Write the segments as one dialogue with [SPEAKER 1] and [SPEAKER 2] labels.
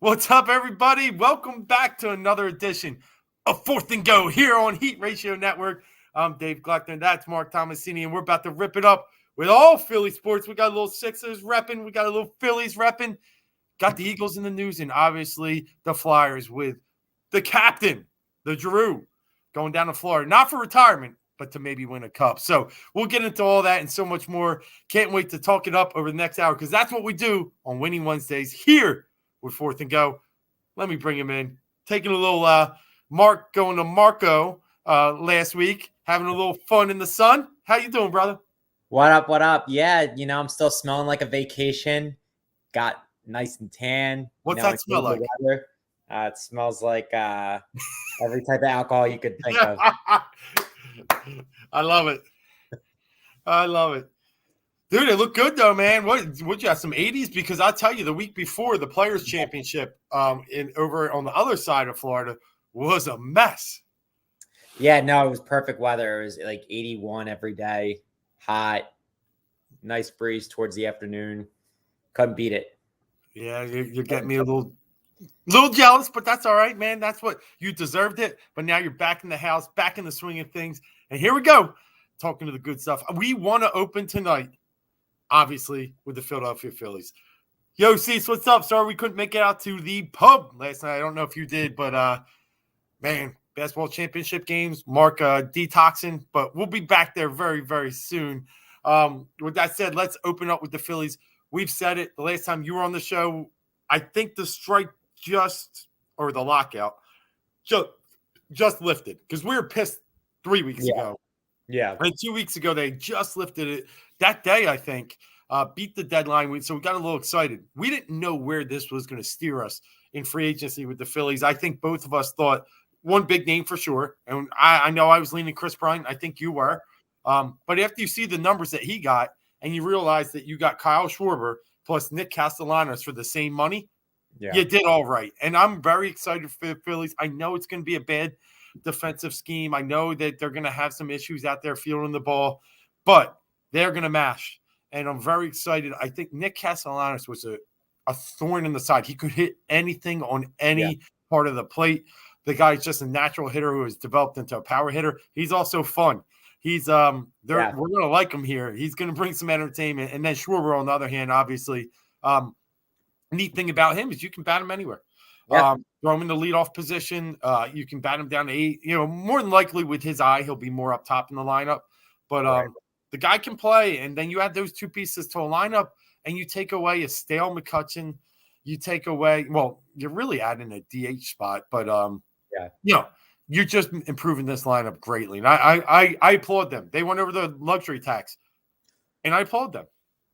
[SPEAKER 1] What's up, everybody? Welcome back to another edition of Fourth and Go here on Heat Ratio Network. I'm Dave Gleckner. That's Marc Tomasini, and we're about to rip it up with all Philly sports. We got a little Sixers repping. We got a little Phillies repping. Got the Eagles in the news, and obviously the Flyers with the captain, the Drew, going down to Florida. Not for retirement, but to maybe win a cup. So we'll get into all that and so much more. Can't wait to talk it up over the next hour because that's what we do on Winning Wednesdays here with Fourth and Go. Let me bring him in. Taking a little Marc going to Marco last week, having a little fun in the sun. How you doing, brother?
[SPEAKER 2] What up? What up? Yeah, I'm still smelling like a vacation. Got nice and tan.
[SPEAKER 1] What's that smell like?
[SPEAKER 2] It smells like every type of alcohol you could think of.
[SPEAKER 1] I love it. I love it. Dude, it looked good though, man. What you have some 80s? Because I'll tell you, the week before the Players Championship, over on the other side of Florida was a mess.
[SPEAKER 2] Yeah, no, it was perfect weather. It was like 81 every day, hot, nice breeze towards the afternoon. Couldn't beat it.
[SPEAKER 1] Yeah, you're getting me a little jealous, but that's all right, man. That's what you deserved it. But now you're back in the house, back in the swing of things, and here we go, talking to the good stuff. We want to open tonight, obviously, with the Philadelphia Phillies. Yo, Cease, what's up? Sorry we couldn't make it out to the pub last night. I don't know if you did, but, man, basketball championship games, Marc detoxing, but we'll be back there very, very soon. With that said, let's open up with the Phillies. We've said it the last time you were on the show. I think the strike or the lockout just lifted because we were pissed 3 weeks ago.
[SPEAKER 2] Yeah.
[SPEAKER 1] And 2 weeks ago, they just lifted it. That day, I think, beat the deadline. So we got a little excited. We didn't know where this was going to steer us in free agency with the Phillies. I think both of us thought one big name for sure. And I know I was leaning Kris Bryant. I think you were. But after you see the numbers that he got and you realize that you got Kyle Schwarber plus Nick Castellanos for the same money, you did all right. And I'm very excited for the Phillies. I know it's going to be a bad defensive scheme. I know that they're going to have some issues out there fielding the ball, but they're going to mash. And I'm very excited. I think Nick Castellanos was a thorn in the side. He could hit anything on any part of the plate. The guy's just a natural hitter who has developed into a power hitter. He's also fun. He's we're going to like him here. He's going to bring some entertainment. And then Schwarber, on the other hand, obviously, neat thing about him is you can bat him anywhere. Throw him in the leadoff position. You can bat him down to 8. More than likely with his eye, he'll be more up top in the lineup. But the guy can play, and then you add those two pieces to a lineup, and you take away a stale McCutchen. You take away – well, you're really adding a DH spot, but you're just improving this lineup greatly. And I applaud them. They went over the luxury tax, and I applaud them.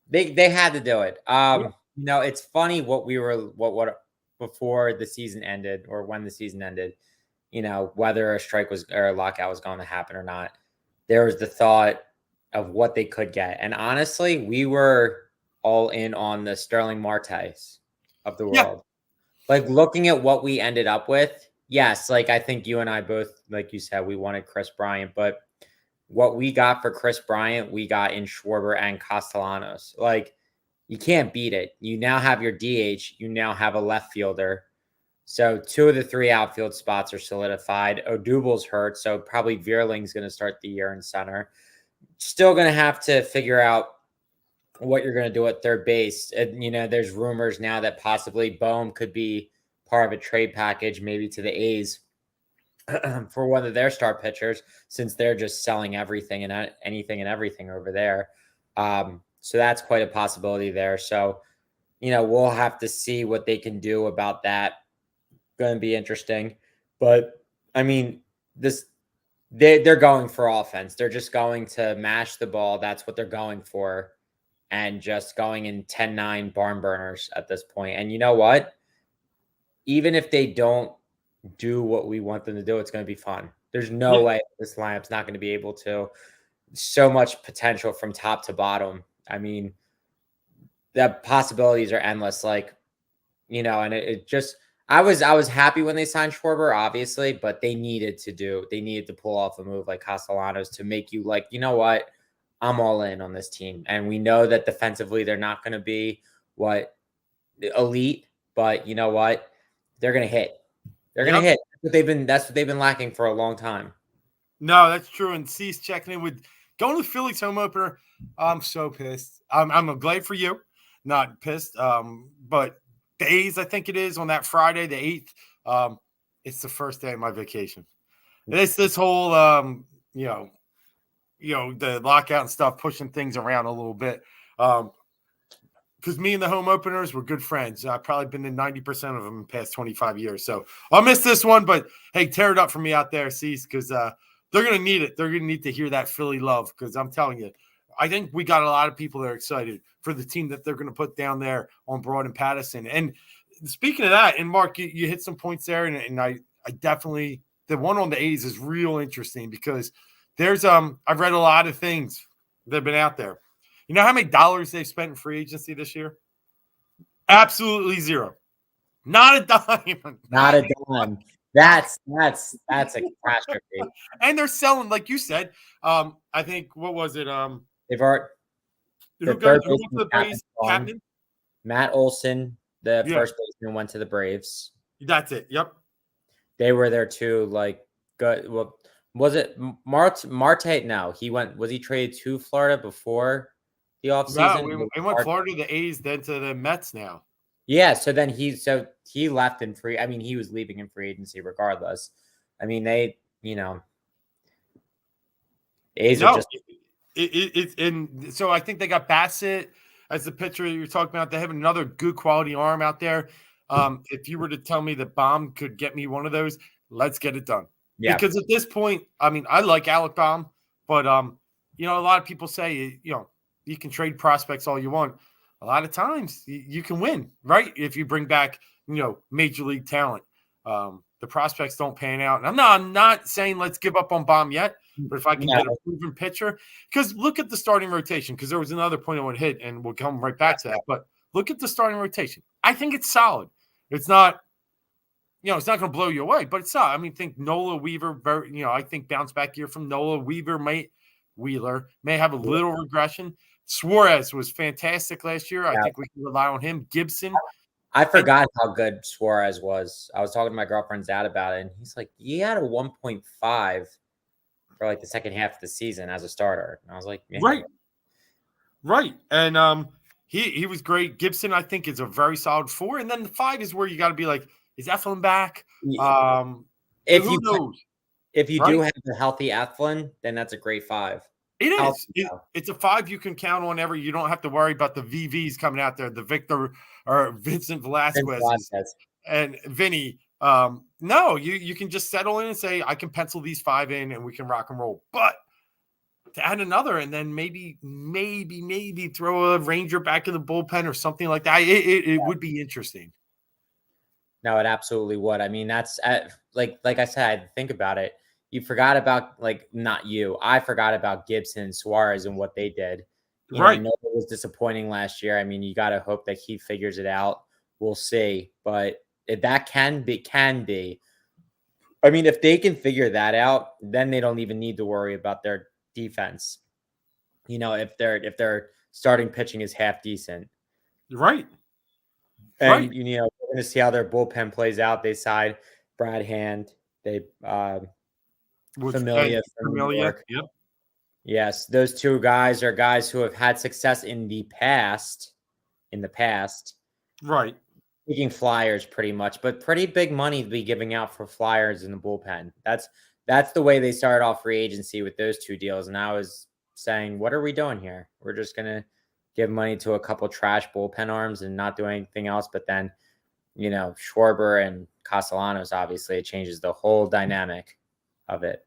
[SPEAKER 2] They had to do it. It's funny what before the season ended or when the season ended, whether a strike or a lockout was going to happen or not, there was the thought of what they could get. And honestly, we were all in on the Sterling Martes of the world. Yeah. Like looking at what we ended up with. Yes. Like I think you and I both, like you said, we wanted Kris Bryant, but what we got for Kris Bryant, we got in Schwarber and Castellanos. Like, you can't beat it. You now have your DH. You now have a left fielder. So 2 of the 3 outfield spots are solidified. Odubel's hurt, so probably Vierling's going to start the year in center. Still going to have to figure out what you're going to do at third base. There's rumors now that possibly Bohm could be part of a trade package, maybe to the A's for one of their star pitchers, since they're just selling everything and anything and everything over there. So that's quite a possibility there. So, we'll have to see what they can do about that. Going to be interesting. But, I mean, they're going for offense. They're just going to mash the ball. That's what they're going for. And just going in 10-9 barn burners at this point. And you know what? Even if they don't do what we want them to do, it's going to be fun. There's no way this lineup's not going to be able to. So much potential from top to bottom. I mean, the possibilities are endless. Like, and it just, I was happy when they signed Schwarber, obviously, but they needed to pull off a move like Castellanos to make you like, you know what, I'm all in on this team. And we know that defensively, they're not going to be elite, but you know what, they're going to hit. They're going to hit. That's what they've been lacking for a long time.
[SPEAKER 1] No, that's true. And Cease checking in with going to the Phillies home opener. I'm so pissed. I'm glad for you, not pissed. But the A's, I think it is on that Friday, the 8th. It's the first day of my vacation. It's this whole the lockout and stuff pushing things around a little bit. Because me and the home openers were good friends. I've probably been in 90% of them in the past 25 years. So I'll miss this one, but hey, tear it up for me out there, Cease, because they're going to need it. They're going to need to hear that Philly love because I'm telling you, I think we got a lot of people that are excited for the team that they're going to put down there on Broad and Patterson. And speaking of that, and Mark, you hit some points there, and I definitely – the one on the A's is real interesting because there's I've read a lot of things that have been out there. You know how many dollars they've spent in free agency this year? Absolutely zero. Not a dime.
[SPEAKER 2] Not a dime. That's a catastrophe.
[SPEAKER 1] And they're selling, like you said. I think what was it?
[SPEAKER 2] They've already
[SPEAKER 1] who goes to the Braves? Captain?
[SPEAKER 2] Matt Olson, the first baseman, went to the Braves.
[SPEAKER 1] That's it. Yep.
[SPEAKER 2] They were there too. Like, good. Well, was it Marte? No, he went. Was he traded to Florida before the offseason?
[SPEAKER 1] No, he went Florida to the A's, then to the Mets now.
[SPEAKER 2] Yeah, so then he left in free. I mean, he was leaving in free agency regardless. I mean, the A's are just.
[SPEAKER 1] And so I think they got Bassett as the pitcher you're talking about. They have another good quality arm out there. If you were to tell me that Baum could get me one of those, let's get it done. Yeah. Because at this point, I mean, I like Alec Baum, but a lot of people say, you can trade prospects all you want. A lot of times you can win, right? If you bring back, major league talent. The prospects don't pan out. And I'm not saying let's give up on Baum yet, but if I can get a proven pitcher, because look at the starting rotation, because there was another point I would hit, and we'll come right back to that. But look at the starting rotation. I think it's solid. It's not, it's not going to blow you away, but it's solid. I mean, think Nola, Weaver, I think bounce back year from Nola. Wheeler may have a little regression. Suarez was fantastic last year. I think we can rely on him. Gibson.
[SPEAKER 2] I forgot how good Suarez was. I was talking to my girlfriend's dad about it, and he's like, he had a 1.5 for like the second half of the season as a starter. And I was like, man.
[SPEAKER 1] Right. And he was great. Gibson, I think, is a very solid 4. And then the 5 is where you got to be like, is Eflin back? Who knows?
[SPEAKER 2] If you do have a healthy Eflin, then that's a great 5.
[SPEAKER 1] It is. It's a 5 you can count on every. You don't have to worry about the VVs coming out there, the Victor or Vincent Velasquez and Vinny. No, you can just settle in and say, I can pencil these 5 in and we can rock and roll. But to add another and then maybe throw a Ranger back in the bullpen or something like that, it would be interesting.
[SPEAKER 2] No, it absolutely would. I mean, that's like I said, think about it. You forgot about, not you. I forgot about Gibson and Suarez and what they did. Right. Nola was disappointing last year. I mean, you got to hope that he figures it out. We'll see. But that can be. I mean, if they can figure that out, then they don't even need to worry about their defense. If their starting pitching is half decent.
[SPEAKER 1] Right.
[SPEAKER 2] And, we're going to see how their bullpen plays out. They signed Brad Hand. They Familia from New York.
[SPEAKER 1] Yep.
[SPEAKER 2] Yes, those 2 guys are guys who have had success in the past.
[SPEAKER 1] Right.
[SPEAKER 2] Taking flyers pretty much, but pretty big money to be giving out for flyers in the bullpen. That's the way they started off free agency with those 2 deals. And I was saying, what are we doing here? We're just going to give money to a couple trash bullpen arms and not do anything else. But then, Schwarber and Castellanos, obviously, it changes the whole dynamic of it.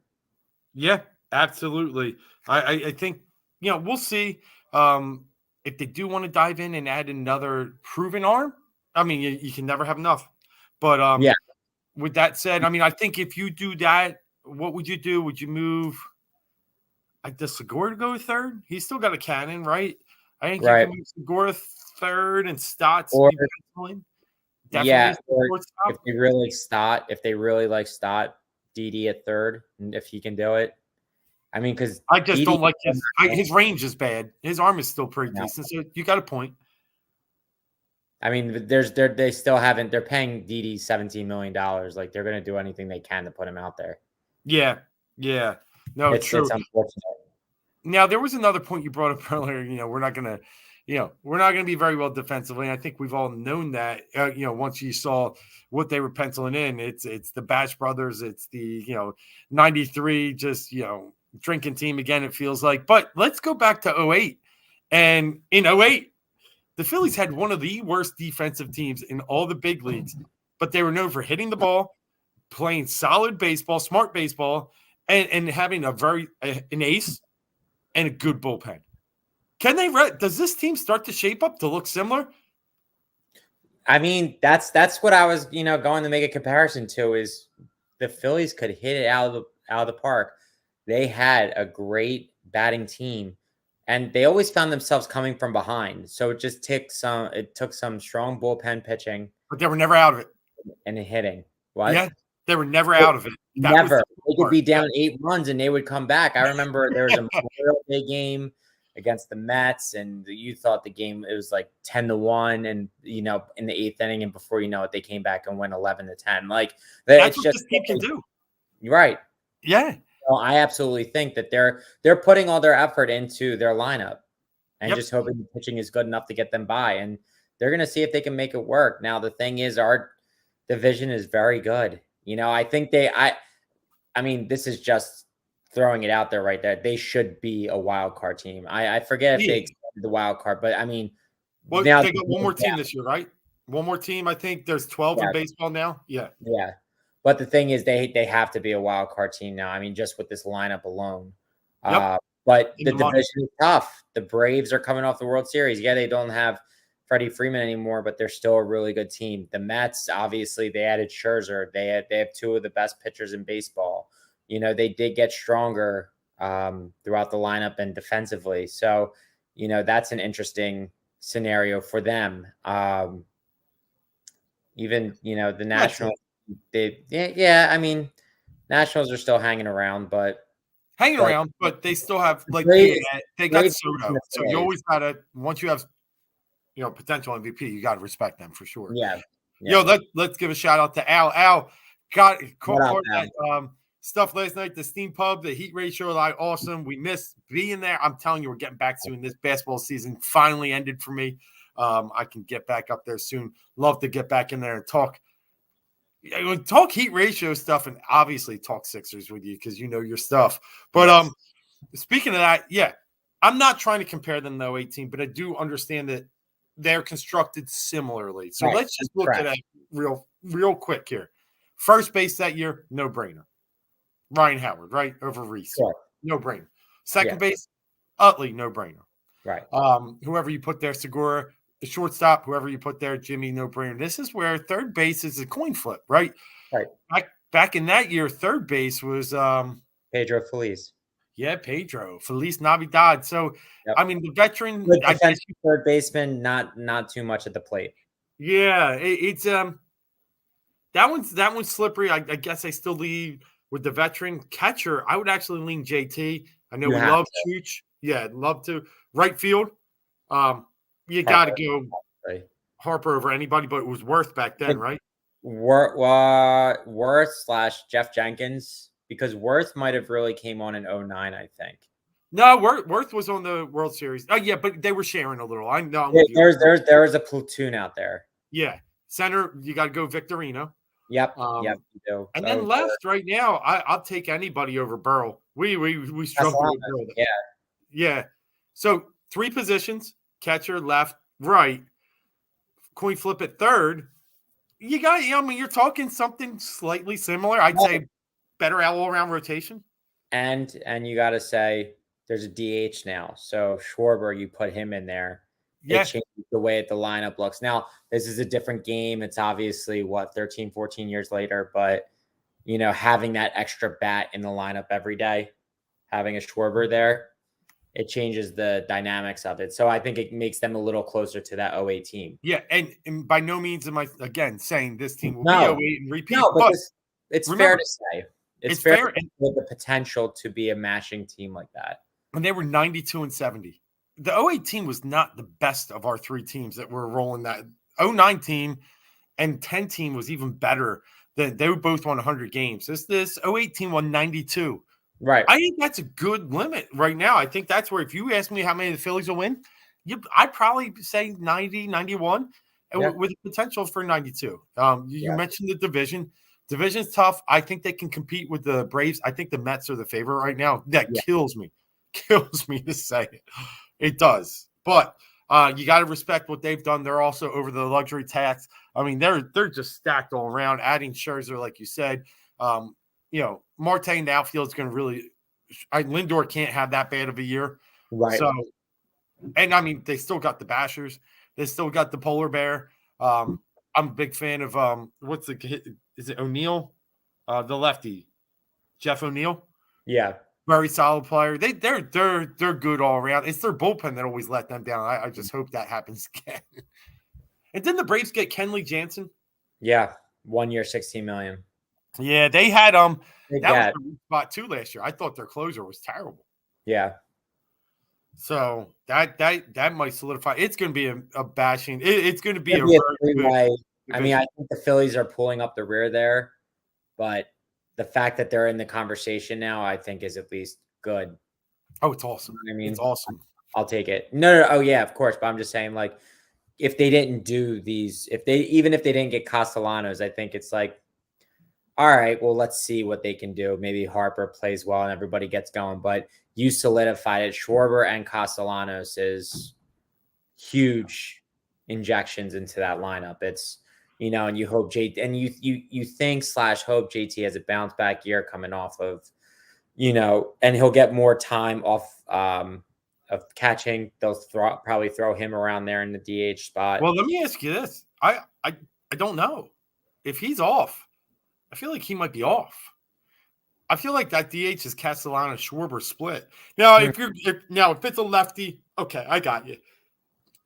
[SPEAKER 1] Yeah, absolutely. I think, we'll see if they do want to dive in and add another proven arm. I mean, you can never have enough. But with that said, I mean, I think if you do that, what would you do? Would you move does Segura go 3rd? He's still got a cannon, right? I think you can move Segura 3rd and Stotts.
[SPEAKER 2] Or
[SPEAKER 1] if
[SPEAKER 2] they really like Stott, DD at 3rd, and if he can do it. I mean, because
[SPEAKER 1] I just don't like his range is bad. His arm is still pretty decent, so you got a point.
[SPEAKER 2] I mean, they still haven't. They're paying Didi $17 million. Like they're going to do anything they can to put him out there.
[SPEAKER 1] Yeah, yeah, no, true.
[SPEAKER 2] It's unfortunate.
[SPEAKER 1] Now there was another point you brought up earlier. We're not gonna, we're not gonna be very well defensively. I think we've all known that. Once you saw what they were penciling in, it's the Batch brothers, it's the '93, just drinking team again. It feels like. But let's go back to '08, and in '08, the Phillies had one of the worst defensive teams in all the big leagues, but they were known for hitting the ball, playing solid baseball, smart baseball, and having an ace and a good bullpen. Does this team start to shape up to look similar?
[SPEAKER 2] I mean, that's what I was, going to make a comparison to is the Phillies could hit it out of the park. They had a great batting team, and they always found themselves coming from behind. So it just took some strong bullpen pitching,
[SPEAKER 1] but they were never out of it
[SPEAKER 2] and hitting. What?
[SPEAKER 1] Yeah, they were never out of it.
[SPEAKER 2] Never. They could be down 8 runs and they would come back. I remember there was a Memorial Day game against the Mets, and you thought the game, it was like 10-1, and in the 8th inning, and before you know it, they came back and went 11-10. Like
[SPEAKER 1] that's what this team can do.
[SPEAKER 2] You're right.
[SPEAKER 1] Yeah.
[SPEAKER 2] So I absolutely think that they're putting all their effort into their lineup and just hoping the pitching is good enough to get them by, and they're going to see if they can make it work. Now the thing is, our division is very good. I think I mean, this is just throwing it out there right there. They should be a wild card team. I forget if they extended the wild card, but I mean,
[SPEAKER 1] now they got one more team this year, right? One more team. I think there's 12 in baseball now. Yeah.
[SPEAKER 2] Yeah. But the thing is, they have to be a wild card team now. I mean, just with this lineup alone. But the division is tough. The Braves are coming off the World Series. Yeah, they don't have Freddie Freeman anymore, but they're still a really good team. The Mets, obviously, they added Scherzer. They have 2 of the best pitchers in baseball. They did get stronger throughout the lineup and defensively. So, that's an interesting scenario for them. Even, the Nationals, I mean, Nationals are still hanging around, but
[SPEAKER 1] they still have they got Soto. So you always gotta, once you have potential MVP, you got to respect them for sure.
[SPEAKER 2] Yeah.
[SPEAKER 1] Let's give a shout out to Al. Al got caught that stuff last night. The Steam Pub, the heat ratio, awesome. We missed being there. I'm telling you, we're getting back soon. This basketball season finally ended for me. I can get back up there soon. Love to get back in there and talk heat ratio stuff, and obviously talk Sixers with you because your stuff. But speaking of that, I'm not trying to compare them to 18, but I do understand that they're constructed similarly. So let's just look at it real quick here. First base that year, no brainer. Ryan Howard, right? Over Reese.
[SPEAKER 2] Sure.
[SPEAKER 1] No brainer. Second base, Utley, no brainer.
[SPEAKER 2] Right.
[SPEAKER 1] Whoever you put there, Segura. The shortstop, whoever you put there, Jimmy, no brainer. This is where third base is a coin flip, right?
[SPEAKER 2] Right.
[SPEAKER 1] Back in that year, third base was
[SPEAKER 2] Pedro Feliz.
[SPEAKER 1] Yeah, Pedro Feliz Navidad. So I mean, the veteran,
[SPEAKER 2] third baseman, not too much at the plate.
[SPEAKER 1] Yeah, it's that one's slippery. I guess I still lead with the veteran catcher. I would actually lean JT. I know we love Chooch. Yeah, I'd love to. Right field. You got to go Harper over anybody, but it was Worth back then, right?
[SPEAKER 2] Worth / Jeff Jenkins, because Worth might have really came on in 09, I think.
[SPEAKER 1] No, Worth was on the World Series. Oh, yeah, but they were sharing a little. I know.
[SPEAKER 2] There was a platoon out there.
[SPEAKER 1] Yeah. Center, you got to go Victorino.
[SPEAKER 2] Yep. You do.
[SPEAKER 1] And then left right now, I'll take anybody over Burrell. We struggle with Burrell.
[SPEAKER 2] Yeah.
[SPEAKER 1] Yeah. So 3 positions. Catcher, left, right, coin flip at third. You're talking something slightly similar. I'd say better all-around rotation.
[SPEAKER 2] And you got to say there's a DH now. So Schwarber, you put him in there.
[SPEAKER 1] Yeah.
[SPEAKER 2] It changes the way the lineup looks. Now, this is a different game. It's obviously, 13, 14 years later. But, having that extra bat in the lineup every day, having a Schwarber there, it changes the dynamics of it. So I think it makes them a little closer to that 08 team.
[SPEAKER 1] Yeah, and by no means am I, again, saying this team will be 08 and repeat.
[SPEAKER 2] No, but it's fair to say. It's fair with the potential to be a mashing team like that.
[SPEAKER 1] And they were 92-70. The 08 team was not the best of our 3 teams that were rolling that. 09 team and 10 team was even better than they both won 100 games. This 08 team won 92.
[SPEAKER 2] Right.
[SPEAKER 1] I think that's a good limit right now. I think that's where if you ask me how many of the Phillies will win, I'd probably say 90, 91, and with potential for 92. You mentioned the division. Division's tough. I think they can compete with the Braves. I think the Mets are the favorite right now. That kills me. Kills me to say it. It does. But you got to respect what they've done. They're also over the luxury tax. I mean, they're just stacked all around. Adding Scherzer, like you said, Marte in the outfield is going to really. Lindor can't have that bad of a year,
[SPEAKER 2] right?
[SPEAKER 1] So, and I mean, they still got the Bashers. They still got the Polar Bear. I'm a big fan of is it O'Neill, the lefty, Jeff O'Neill.
[SPEAKER 2] Yeah.
[SPEAKER 1] Very solid player. They're good all around. It's their bullpen that always let them down. I just hope that happens again. And didn't the Braves get Kenley Jansen?
[SPEAKER 2] Yeah, 1 year, $16 million.
[SPEAKER 1] Yeah, they had that was
[SPEAKER 2] the
[SPEAKER 1] weak spot too last year. I thought their closer was terrible.
[SPEAKER 2] Yeah.
[SPEAKER 1] So that might solidify. It's going to be a bashing. It's going to be a
[SPEAKER 2] three-way. I mean, I think the Phillies are pulling up the rear there, but the fact that they're in the conversation now, I think, is at least good.
[SPEAKER 1] Oh, it's awesome.
[SPEAKER 2] I mean,
[SPEAKER 1] it's awesome.
[SPEAKER 2] I'll take it. No. Oh, yeah, of course. But I'm just saying, like, if they didn't do these, even if they didn't get Castellanos, I think it's like, all right, well, let's see what they can do. Maybe Harper plays well and everybody gets going. But you solidified it. Schwarber and Castellanos is huge injections into that lineup. It's, and you hope you think / hope JT has a bounce back year coming off of, and he'll get more time off of catching. They'll probably throw him around there in the DH spot.
[SPEAKER 1] Well, let me ask you this. I don't know if he's off. I feel like he might be off. I feel like that DH is Castellanos Schwarber split. Now, if it's a lefty, okay, I got you.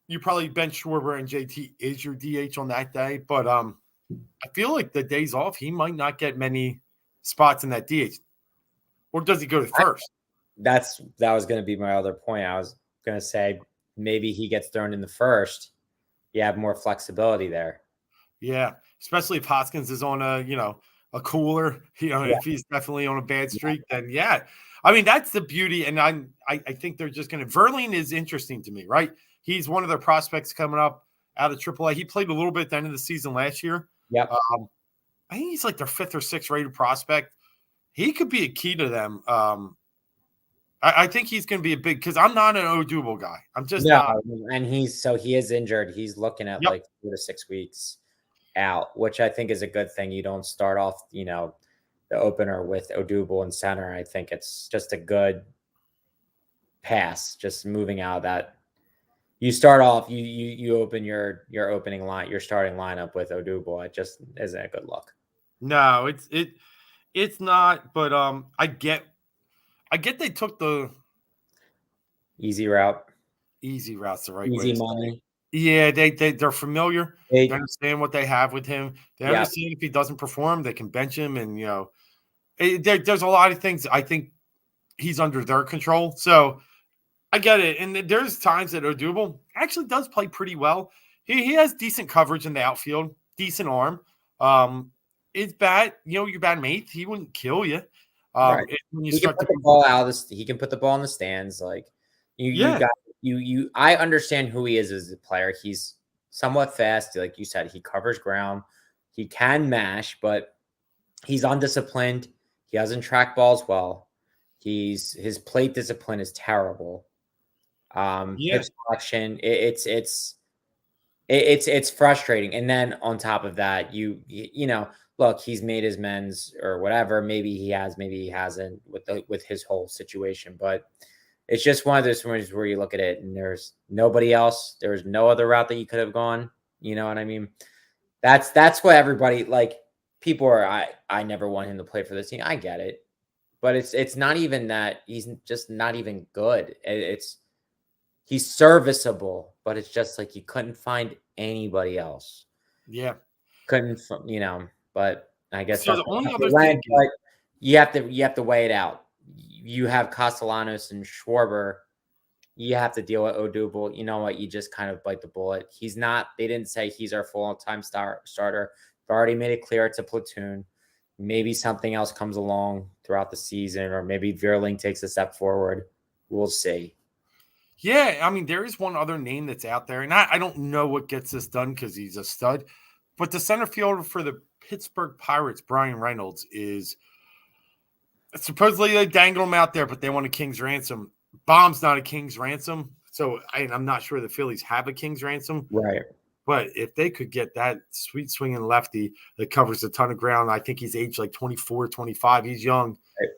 [SPEAKER 1] You probably bench Schwarber and JT is your DH on that day, but I feel like the days off, he might not get many spots in that DH. Or does he go to first?
[SPEAKER 2] That was going to be my other point. I was going to say maybe he gets thrown in the first. You have more flexibility there.
[SPEAKER 1] Yeah, especially if Hoskins is on a cooler. If he's definitely on a bad streak, then yeah. I mean, that's the beauty, and I think they're just going to. Verlaine is interesting to me, right? He's one of their prospects coming up out of AAA. He played a little bit at the end of the season last year.
[SPEAKER 2] Yep.
[SPEAKER 1] I think he's like their 5th or 6th rated prospect. He could be a key to them. I think he's going to be a big because I'm not an Odubel guy. I'm just not.
[SPEAKER 2] And he is injured. He's looking at like 4 to 6 weeks out, which I think is a good thing. You don't start off, the opener with Odubel in center. I think it's just a good pass, just moving out of that. You start off, you open your opening line, your starting lineup with Odubel. It just isn't a good look.
[SPEAKER 1] No, it's not. But I get they took the
[SPEAKER 2] easy route.
[SPEAKER 1] Easy route's the right
[SPEAKER 2] way.
[SPEAKER 1] Easy
[SPEAKER 2] money.
[SPEAKER 1] Yeah, they're familiar. They understand what they have with him. They understand if he doesn't perform, they can bench him, and there's a lot of things. I think he's under their control. So I get it. And there's times that Odubel actually does play pretty well. He has decent coverage in the outfield, decent arm. It's bad. Your bad mate, he wouldn't kill you.
[SPEAKER 2] Right. When you start to put the ball out, he can put the ball in the stands. Like I understand who he is as a player. He's somewhat fast. Like you said, he covers ground. He can mash, but he's undisciplined. He doesn't track balls well. His plate discipline is terrible. Pitch selection, it's frustrating. And then on top of that, look, he's made his men's or whatever. Maybe he has, maybe he hasn't with his whole situation. But it's just one of those moments where you look at it and there's nobody else. There was no other route that you could have gone. You know what I mean? That's what everybody like. People are. I never want him to play for this team. I get it, but it's not even that he's just not even good. He's serviceable, but it's just like you couldn't find anybody else.
[SPEAKER 1] Yeah,
[SPEAKER 2] couldn't. But I guess
[SPEAKER 1] so. The only other thing,
[SPEAKER 2] but you have to weigh it out. You have Castellanos and Schwarber you have to deal with Odubel. You know what? You just kind of bite the bullet. He's not. They didn't say he's our full-time starter. They've already made it clear it's a platoon. Maybe something else comes along throughout the season, or maybe Vierling takes a step forward. We'll see.
[SPEAKER 1] Yeah, I mean, there is one other name that's out there, and I don't know what gets this done because he's a stud, but the center fielder for the Pittsburgh Pirates, Brian Reynolds, is supposedly they dangle him out there, but they want a king's ransom. Bomb's not a king's ransom, so I'm not sure the Phillies have a king's ransom.
[SPEAKER 2] Right.
[SPEAKER 1] But if they could get that sweet swinging lefty that covers a ton of ground, I think he's aged like 24, 25. He's young.
[SPEAKER 2] Right.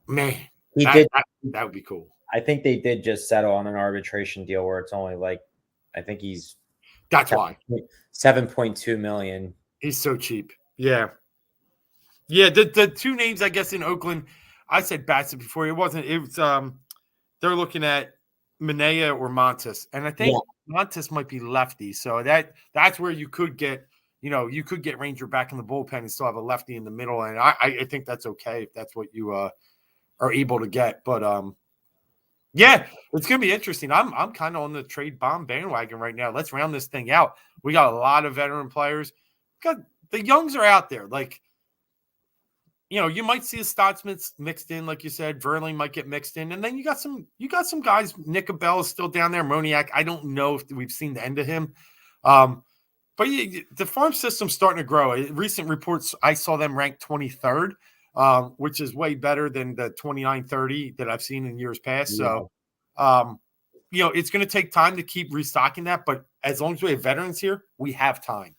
[SPEAKER 1] Man,
[SPEAKER 2] He
[SPEAKER 1] that,
[SPEAKER 2] did.
[SPEAKER 1] That would be cool.
[SPEAKER 2] I think they did just settle on an arbitration deal where it's only like, I think he's.
[SPEAKER 1] That's why.
[SPEAKER 2] 7.2 million.
[SPEAKER 1] He's so cheap. Yeah. Yeah, the two names, I guess, in Oakland, I said Bassett before. It was they're looking at Minaya or Montes. And I think Montes might be lefty. So that's where you could get, you could get Ranger back in the bullpen and still have a lefty in the middle. And I think that's okay if that's what you are able to get. But yeah, it's gonna be interesting. I'm kind of on the trade bomb bandwagon right now. Let's round this thing out. We got a lot of veteran players. The youngs are out there. Like, you might see a Stotsman mixed in, like you said. Verling might get mixed in, and then you got some guys. Nick Abell is still down there. Moniak, I don't know if we've seen the end of him. But the farm system's starting to grow. Recent reports, I saw them ranked 23rd, which is way better than the 29-30 that I've seen in years past.
[SPEAKER 2] Yeah.
[SPEAKER 1] So, it's going to take time to keep restocking that. But as long as we have veterans here, we have time.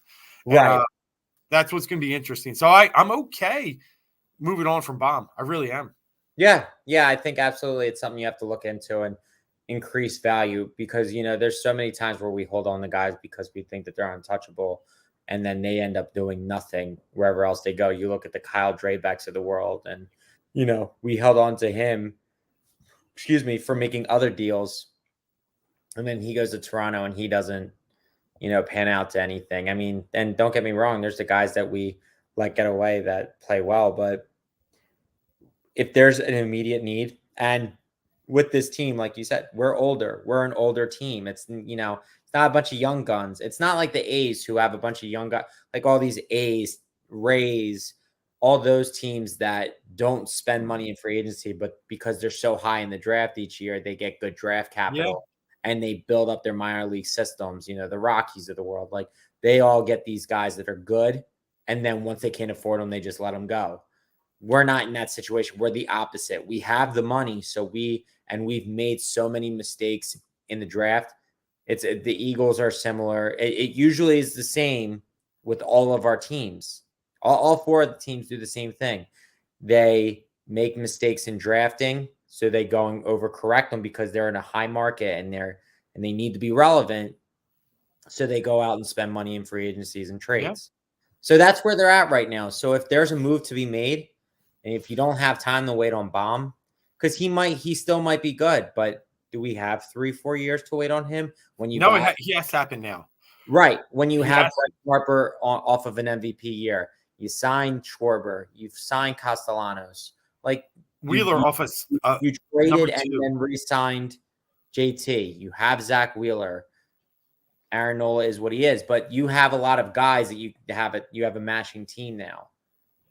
[SPEAKER 2] Right.
[SPEAKER 1] And, that's what's going to be interesting. So I'm okay moving on from Bomb. I really am.
[SPEAKER 2] Yeah. Yeah. I think absolutely it's something you have to look into and increase value because, there's so many times where we hold on to guys because we think that they're untouchable and then they end up doing nothing wherever else they go. You look at the Kyle Drabecks of the world and, we held on to him, for making other deals. And then he goes to Toronto and he doesn't, pan out to anything. I mean, and don't get me wrong, there's the guys that we let get away that play well, but if there's an immediate need, and with this team, like you said, we're an older team. It's, it's not a bunch of young guns. It's not like the A's who have a bunch of young guys, like all these A's, Rays, all those teams that don't spend money in free agency, but because they're so high in the draft each year, they get good draft capital. And they build up their minor league systems, the Rockies of the world. Like they all get these guys that are good. And then once they can't afford them, they just let them go. We're not in that situation. We're the opposite. We have the money. So we've made so many mistakes in the draft. The Eagles are similar. It usually is the same with all of our teams. All four of the teams do the same thing. They make mistakes in drafting. So they go and overcorrect them because they're in a high market and they need to be relevant. So they go out and spend money in free agencies and trades. Yeah. So that's where they're at right now. So if there's a move to be made, and if you don't have time to wait on Baum, because he still might be good, but do we have 3-4 years to wait on him?
[SPEAKER 1] He has to happen now.
[SPEAKER 2] Right. When you have Harper off of an MVP year, you signed Schwarber, you've signed Castellanos, like.
[SPEAKER 1] Wheeler office.
[SPEAKER 2] You traded and then re-signed JT. You have Zach Wheeler. Aaron Nola is what he is, but you have a lot of guys that you have a matching team now.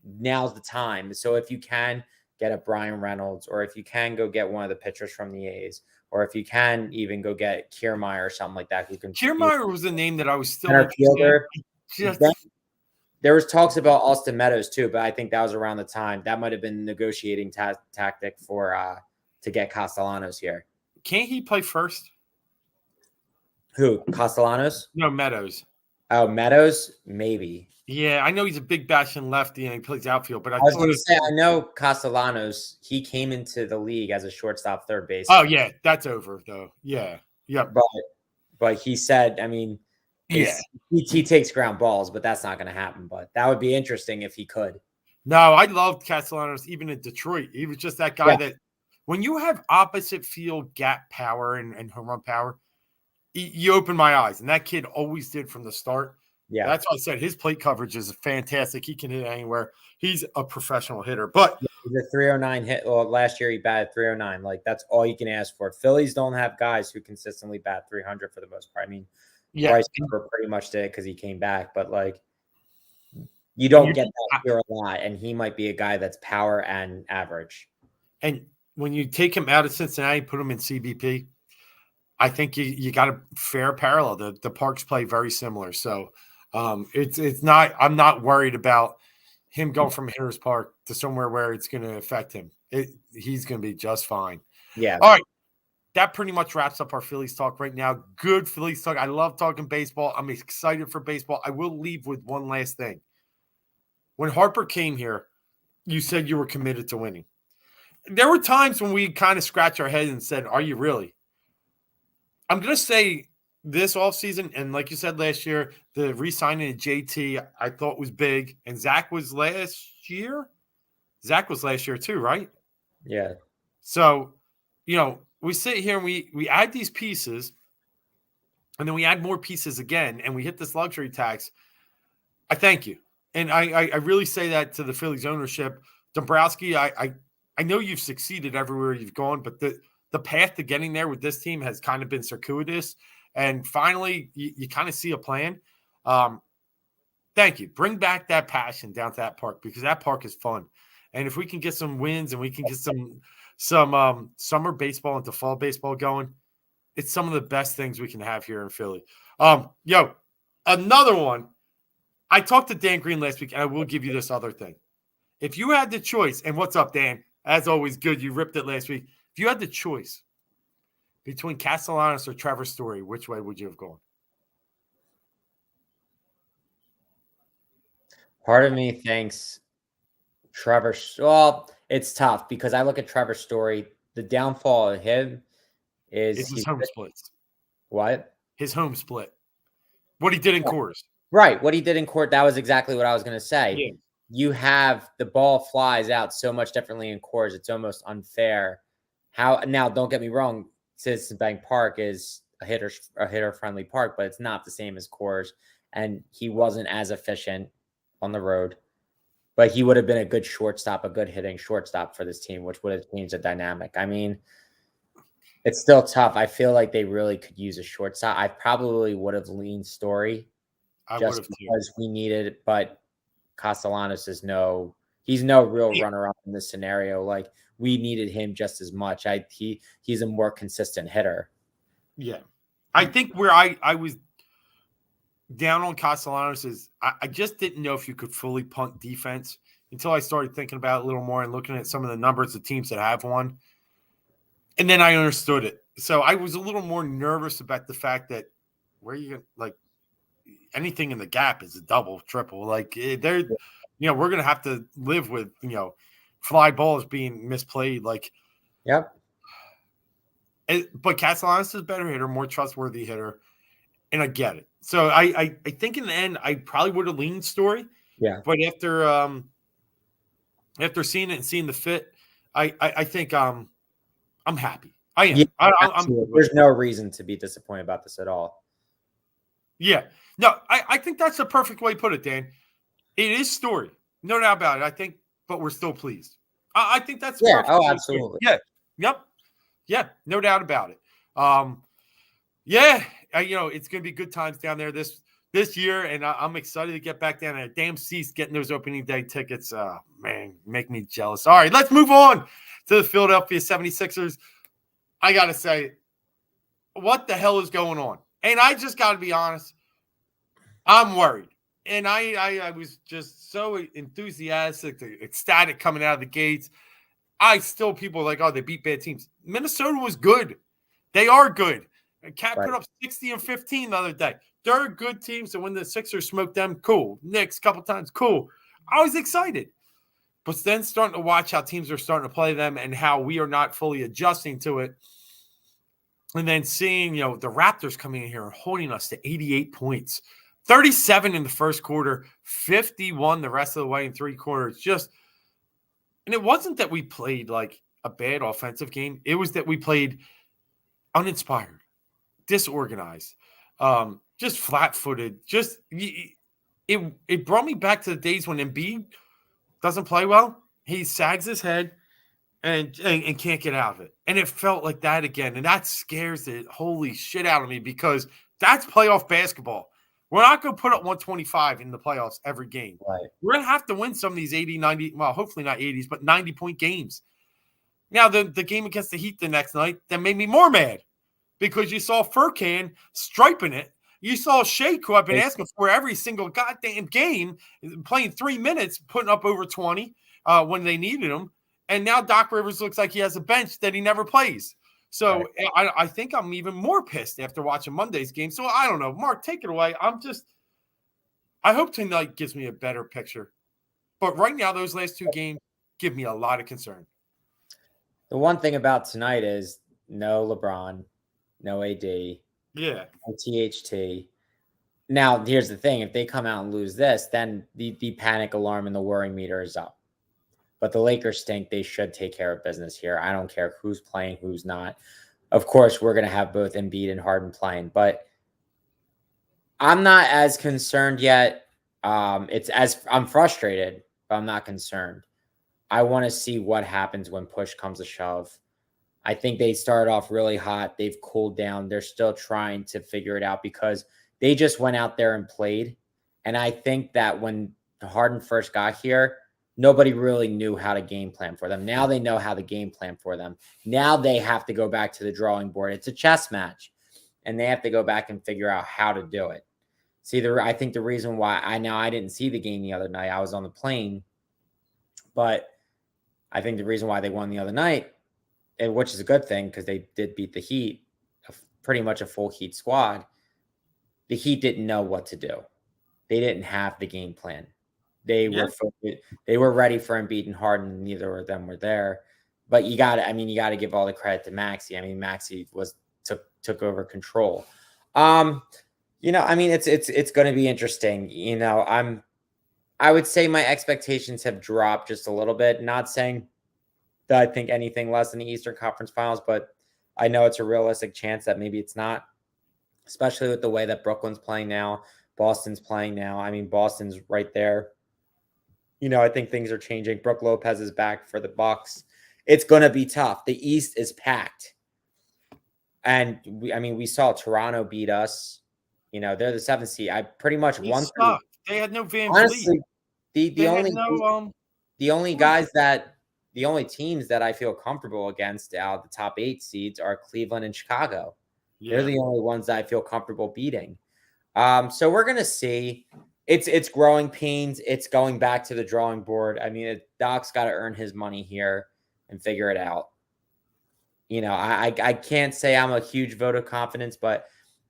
[SPEAKER 2] Now's the time. So if you can get a Brian Reynolds, or if you can go get one of the pitchers from the A's, or if you can even go get Kiermaier or something like that.
[SPEAKER 1] Kiermaier was a name that I was still interested in.
[SPEAKER 2] There was talks about Austin Meadows too, but I think that was around the time. That might have been a negotiating tactic for to get Castellanos here.
[SPEAKER 1] Can't he play first?
[SPEAKER 2] Who? Castellanos?
[SPEAKER 1] No, Meadows.
[SPEAKER 2] Oh, Meadows? Maybe.
[SPEAKER 1] Yeah, I know he's a big bashing lefty and he plays outfield, but I
[SPEAKER 2] was going to say, I know Castellanos, he came into the league as a shortstop, third base.
[SPEAKER 1] Oh, yeah, that's over though. Yeah.
[SPEAKER 2] But he said, I mean, he takes ground balls, but that's not going to happen. But that would be interesting if he could.
[SPEAKER 1] No, I loved Castellanos even in Detroit. He was just that guy that when you have opposite field gap power and home run power, you open my eyes. And that kid always did from the start. That's why I said his plate coverage is fantastic. He can hit anywhere. He's a professional hitter. But
[SPEAKER 2] He's a 309 hit. Well, last year he batted 309. Like, that's all you can ask for. Phillies don't have guys who consistently bat 300 for the most part. I mean,
[SPEAKER 1] Yeah.
[SPEAKER 2] Bryce Harper pretty much did because he came back, but like, you
[SPEAKER 1] And
[SPEAKER 2] don't
[SPEAKER 1] you
[SPEAKER 2] get that here a lot. And he might be a guy that's power and average.
[SPEAKER 1] And when you take him out of Cincinnati, put him in CBP, I think you got a fair parallel. The parks play very similar. So it's not, I'm not worried about him going from Hitter's Park to somewhere where it's going to affect him. He's going to be just fine.
[SPEAKER 2] Yeah.
[SPEAKER 1] All right. That pretty much wraps up our Phillies talk right now. Good Phillies talk. I love talking baseball. I'm excited for baseball. I will leave with one last thing. When Harper came here, you said you were committed to winning. There were times when we kind of scratched our head and said, are you really? I'm going to say this offseason, and like you said last year, the re-signing of JT I thought was big. And Zach was last year? Zach was last year too, right?
[SPEAKER 2] Yeah.
[SPEAKER 1] So, we sit here and we add these pieces, and then we add more pieces again, and we hit this luxury tax. I thank you. And I really say that to the Phillies ownership. Dombrowski, I know you've succeeded everywhere you've gone, but the path to getting there with this team has kind of been circuitous. And finally, you kind of see a plan. Thank you. Bring back that passion down to that park, because that park is fun. And if we can get some wins and we can get some summer baseball into fall baseball going, it's some of the best things we can have here in Philly. Another one. I talked to Dan Green last week, and I will give you this other thing. If you had the choice, and what's up, Dan? As always, good. You ripped it last week. If you had the choice between Castellanos or Trevor Story, which way would you have gone?
[SPEAKER 2] Part of me thinks Trevor. Well, it's tough because I look at Trevor Story. The downfall of him is
[SPEAKER 1] his home splits.
[SPEAKER 2] What?
[SPEAKER 1] His home split. What he did in Coors.
[SPEAKER 2] Right. What he did in court, that was exactly what I was going to say.
[SPEAKER 1] Yeah.
[SPEAKER 2] You have the ball flies out so much differently in Coors. It's almost unfair. Now, don't get me wrong. Citizens Bank Park is a hitter friendly park, but it's not the same as Coors. And he wasn't as efficient on the road, but he would have been a good shortstop, a good hitting shortstop for this team, which would have changed the dynamic. I mean, it's still tough. I feel like they really could use a shortstop. I probably would have leaned Story. Just because we needed it, but Castellanos is he's no real runner-up in this scenario. Like, we needed him just as much. He's a more consistent hitter.
[SPEAKER 1] Yeah. I think where I was down on Castellanos is I just didn't know if you could fully punt defense until I started thinking about it a little more and looking at some of the numbers of teams that have won. And then I understood it. So I was a little more nervous about the fact that where you going, like, anything in the gap is a double, triple. Like, we're going to have to live with, fly balls being misplayed. Like,
[SPEAKER 2] yep.
[SPEAKER 1] But Castellanos is a better hitter, more trustworthy hitter, and I get it. So I think in the end, I probably would have leaned Story.
[SPEAKER 2] Yeah.
[SPEAKER 1] But after seeing it and seeing the fit, I think I'm happy. I am.
[SPEAKER 2] Yeah, there's no reason to be disappointed about this at all.
[SPEAKER 1] Yeah. No, I think that's the perfect way to put it, Dan. It is Story. No doubt about it. I think, but we're still pleased. I think that's
[SPEAKER 2] perfect. Oh, absolutely.
[SPEAKER 1] Yeah. Yep. Yeah. No doubt about it. It's going to be good times down there this year, and I'm excited to get back down there. Damn Cease getting those opening day tickets. Man, make me jealous. All right, let's move on to the Philadelphia 76ers. I got to say, what the hell is going on? And I just got to be honest, I'm worried. And I was just so enthusiastic, ecstatic coming out of the gates. People are like, oh, they beat bad teams. Minnesota was good. They are good. Cat put up 60 and 15 the other day. They're a good team. So when the Sixers smoked them, cool. Knicks a couple times, cool. I was excited. But then starting to watch how teams are starting to play them and how we are not fully adjusting to it. And then seeing, the Raptors coming in here and holding us to 88 points. 37 in the first quarter, 51 the rest of the way in three quarters. And it wasn't that we played like a bad offensive game. It was that we played uninspired, disorganized, just flat-footed. It brought me back to the days when Embiid doesn't play well. he sags his head and can't get out of it. And it felt like that again. And that scares the holy shit out of me because that's playoff basketball. We're not going to put up 125 in the playoffs every game.
[SPEAKER 2] Right.
[SPEAKER 1] We're going to have to win some of these 80, 90, well, hopefully not 80s, but 90-point games. Now, the game against the Heat the next night, that made me more mad because you saw Furkan striping it. You saw Shake, who I've been asking for every single goddamn game, playing 3 minutes, putting up over 20 when they needed him. And now Doc Rivers looks like he has a bench that he never plays. So right. I think I'm even more pissed after watching Monday's game. So I don't know. Mark, take it away. I hope tonight gives me a better picture. But right now, those last two games give me a lot of concern.
[SPEAKER 2] The one thing about tonight is no LeBron, no AD,
[SPEAKER 1] no
[SPEAKER 2] THT. Now, here's the thing. If they come out and lose this, then the panic alarm and the worry meter is up. But the Lakers stink. They should take care of business here. I don't care who's playing, who's not. Of course, we're going to have both Embiid and Harden playing, but I'm not as concerned yet. I'm frustrated, but I'm not concerned. I want to see what happens when push comes to shove. I think they started off really hot. They've cooled down. They're still trying to figure it out because they just went out there and played. And I think that when Harden first got here, nobody really knew how to game plan for them. Now they know how to game plan for them. Now they have to go back to the drawing board. It's a chess match, and they have to go back and figure out how to do it. See, I think the reason why I didn't see the game the other night, I was on the plane, but I think the reason why they won the other night, which is a good thing because they did beat the Heat, pretty much a full Heat squad. The Heat didn't know what to do. They didn't have the game plan. They were ready for Embiid and Harden. Neither of them were there. But you got to give all the credit to Maxey. I mean, Maxey took over control. It's going to be interesting. I would say my expectations have dropped just a little bit. Not saying that I think anything less than the Eastern Conference Finals, but I know it's a realistic chance that maybe it's not, especially with the way that Brooklyn's playing now, Boston's playing now. I mean, Boston's right there. I think things are changing. Brook Lopez is back for the Bucks. It's going to be tough. The East is packed. And we saw Toronto beat us. They're the 7th seed. I pretty much won.
[SPEAKER 1] They had no Van
[SPEAKER 2] Honestly,
[SPEAKER 1] Vliet.
[SPEAKER 2] the only teams that I feel comfortable against out of the top 8 seeds are Cleveland and Chicago. Yeah. They're the only ones that I feel comfortable beating. So we're going to see. It's growing pains. It's going back to the drawing board. I mean, Doc's got to earn his money here and figure it out. I can't say I'm a huge vote of confidence, but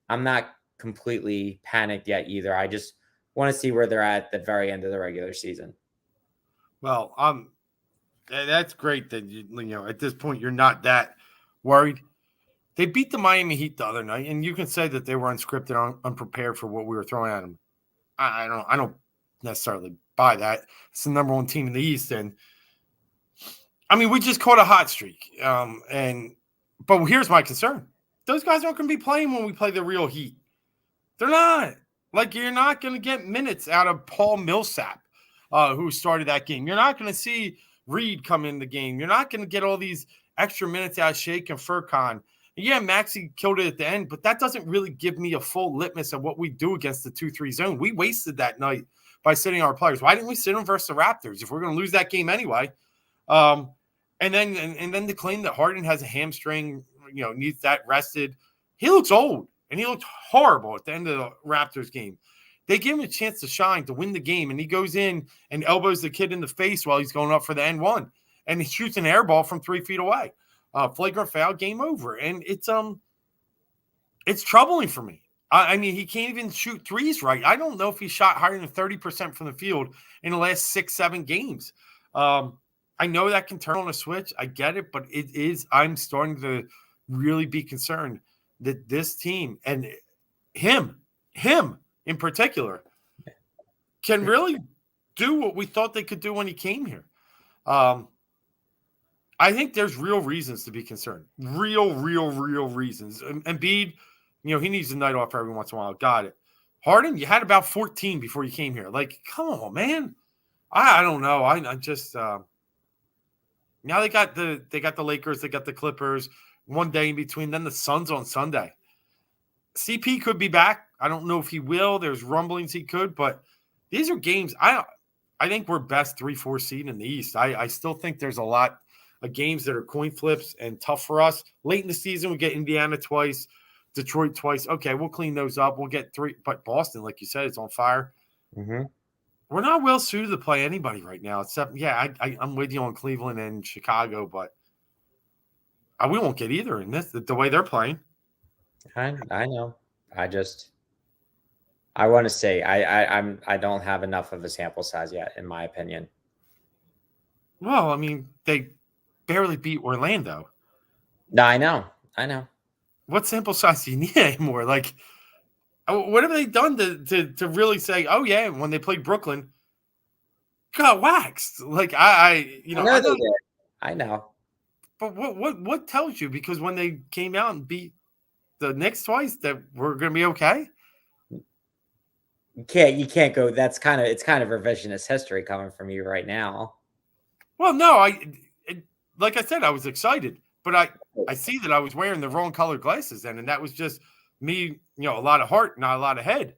[SPEAKER 2] I'm not completely panicked yet either. I just want to see where they're at the very end of the regular season.
[SPEAKER 1] Well, that's great that at this point you're not that worried. They beat the Miami Heat the other night, and you can say that they were unscripted, unprepared for what we were throwing at them. I don't necessarily buy that. It's the number 1 team in the East, and we just caught a hot streak. But here's my concern: those guys aren't going to be playing when we play the real Heat. They're not. Like, you're not going to get minutes out of Paul Millsap, who started that game. You're not going to see Reed come in the game. You're not going to get all these extra minutes out of Shake and Furkan. Yeah, Maxey killed it at the end, but that doesn't really give me a full litmus of what we do against the 2-3 zone. We wasted that night by sitting our players. Why didn't we sit them versus the Raptors if we're going to lose that game anyway? And then to claim that Harden has a hamstring, needs that rested. He looks old, and he looked horrible at the end of the Raptors game. They give him a chance to shine, to win the game, and he goes in and elbows the kid in the face while he's going up for the N1, and he shoots an air ball from 3 feet away. Flagrant foul, game over. And it's troubling for me. He can't even shoot threes right. I don't know if he shot higher than 30% from the field in the last 6-7 games. I know that can turn on a switch. I get it, but I'm starting to really be concerned that this team and him in particular can really do what we thought they could do when he came here. I think there's real reasons to be concerned. Real reasons. Embiid, he needs a night off every once in a while. Got it. Harden, you had about 14 before you came here. Like, come on, man. I don't know. I just Now they got the Lakers, they got the Clippers. One day in between, then the Suns on Sunday. CP could be back. I don't know if he will. There's rumblings he could, but these are games. I think we're best 3-4 seed in the East. I still think there's a lot of games that are coin flips and tough for us. Late in the season, we get Indiana twice, Detroit twice. Okay, we'll clean those up. We'll get 3. But Boston, like you said, it's on fire.
[SPEAKER 2] Mm-hmm.
[SPEAKER 1] We're not well suited to play anybody right now, except, I'm with you on Cleveland and Chicago, but we won't get either in this, the way they're playing.
[SPEAKER 2] I know. I want to say I don't have enough of a sample size yet, in my opinion.
[SPEAKER 1] Well, I mean, they barely beat Orlando.
[SPEAKER 2] No, I know.
[SPEAKER 1] What sample size do you need anymore? Like, what have they done to really say, oh yeah, when they played Brooklyn, got waxed? Like I
[SPEAKER 2] know.
[SPEAKER 1] But what tells you? Because when they came out and beat the Knicks twice, that we're going to be okay.
[SPEAKER 2] You can't go. It's kind of revisionist history coming from you right now.
[SPEAKER 1] Well, no, like I said, I was excited, but I see that I was wearing the wrong color glasses then, and that was just me, a lot of heart, not a lot of head.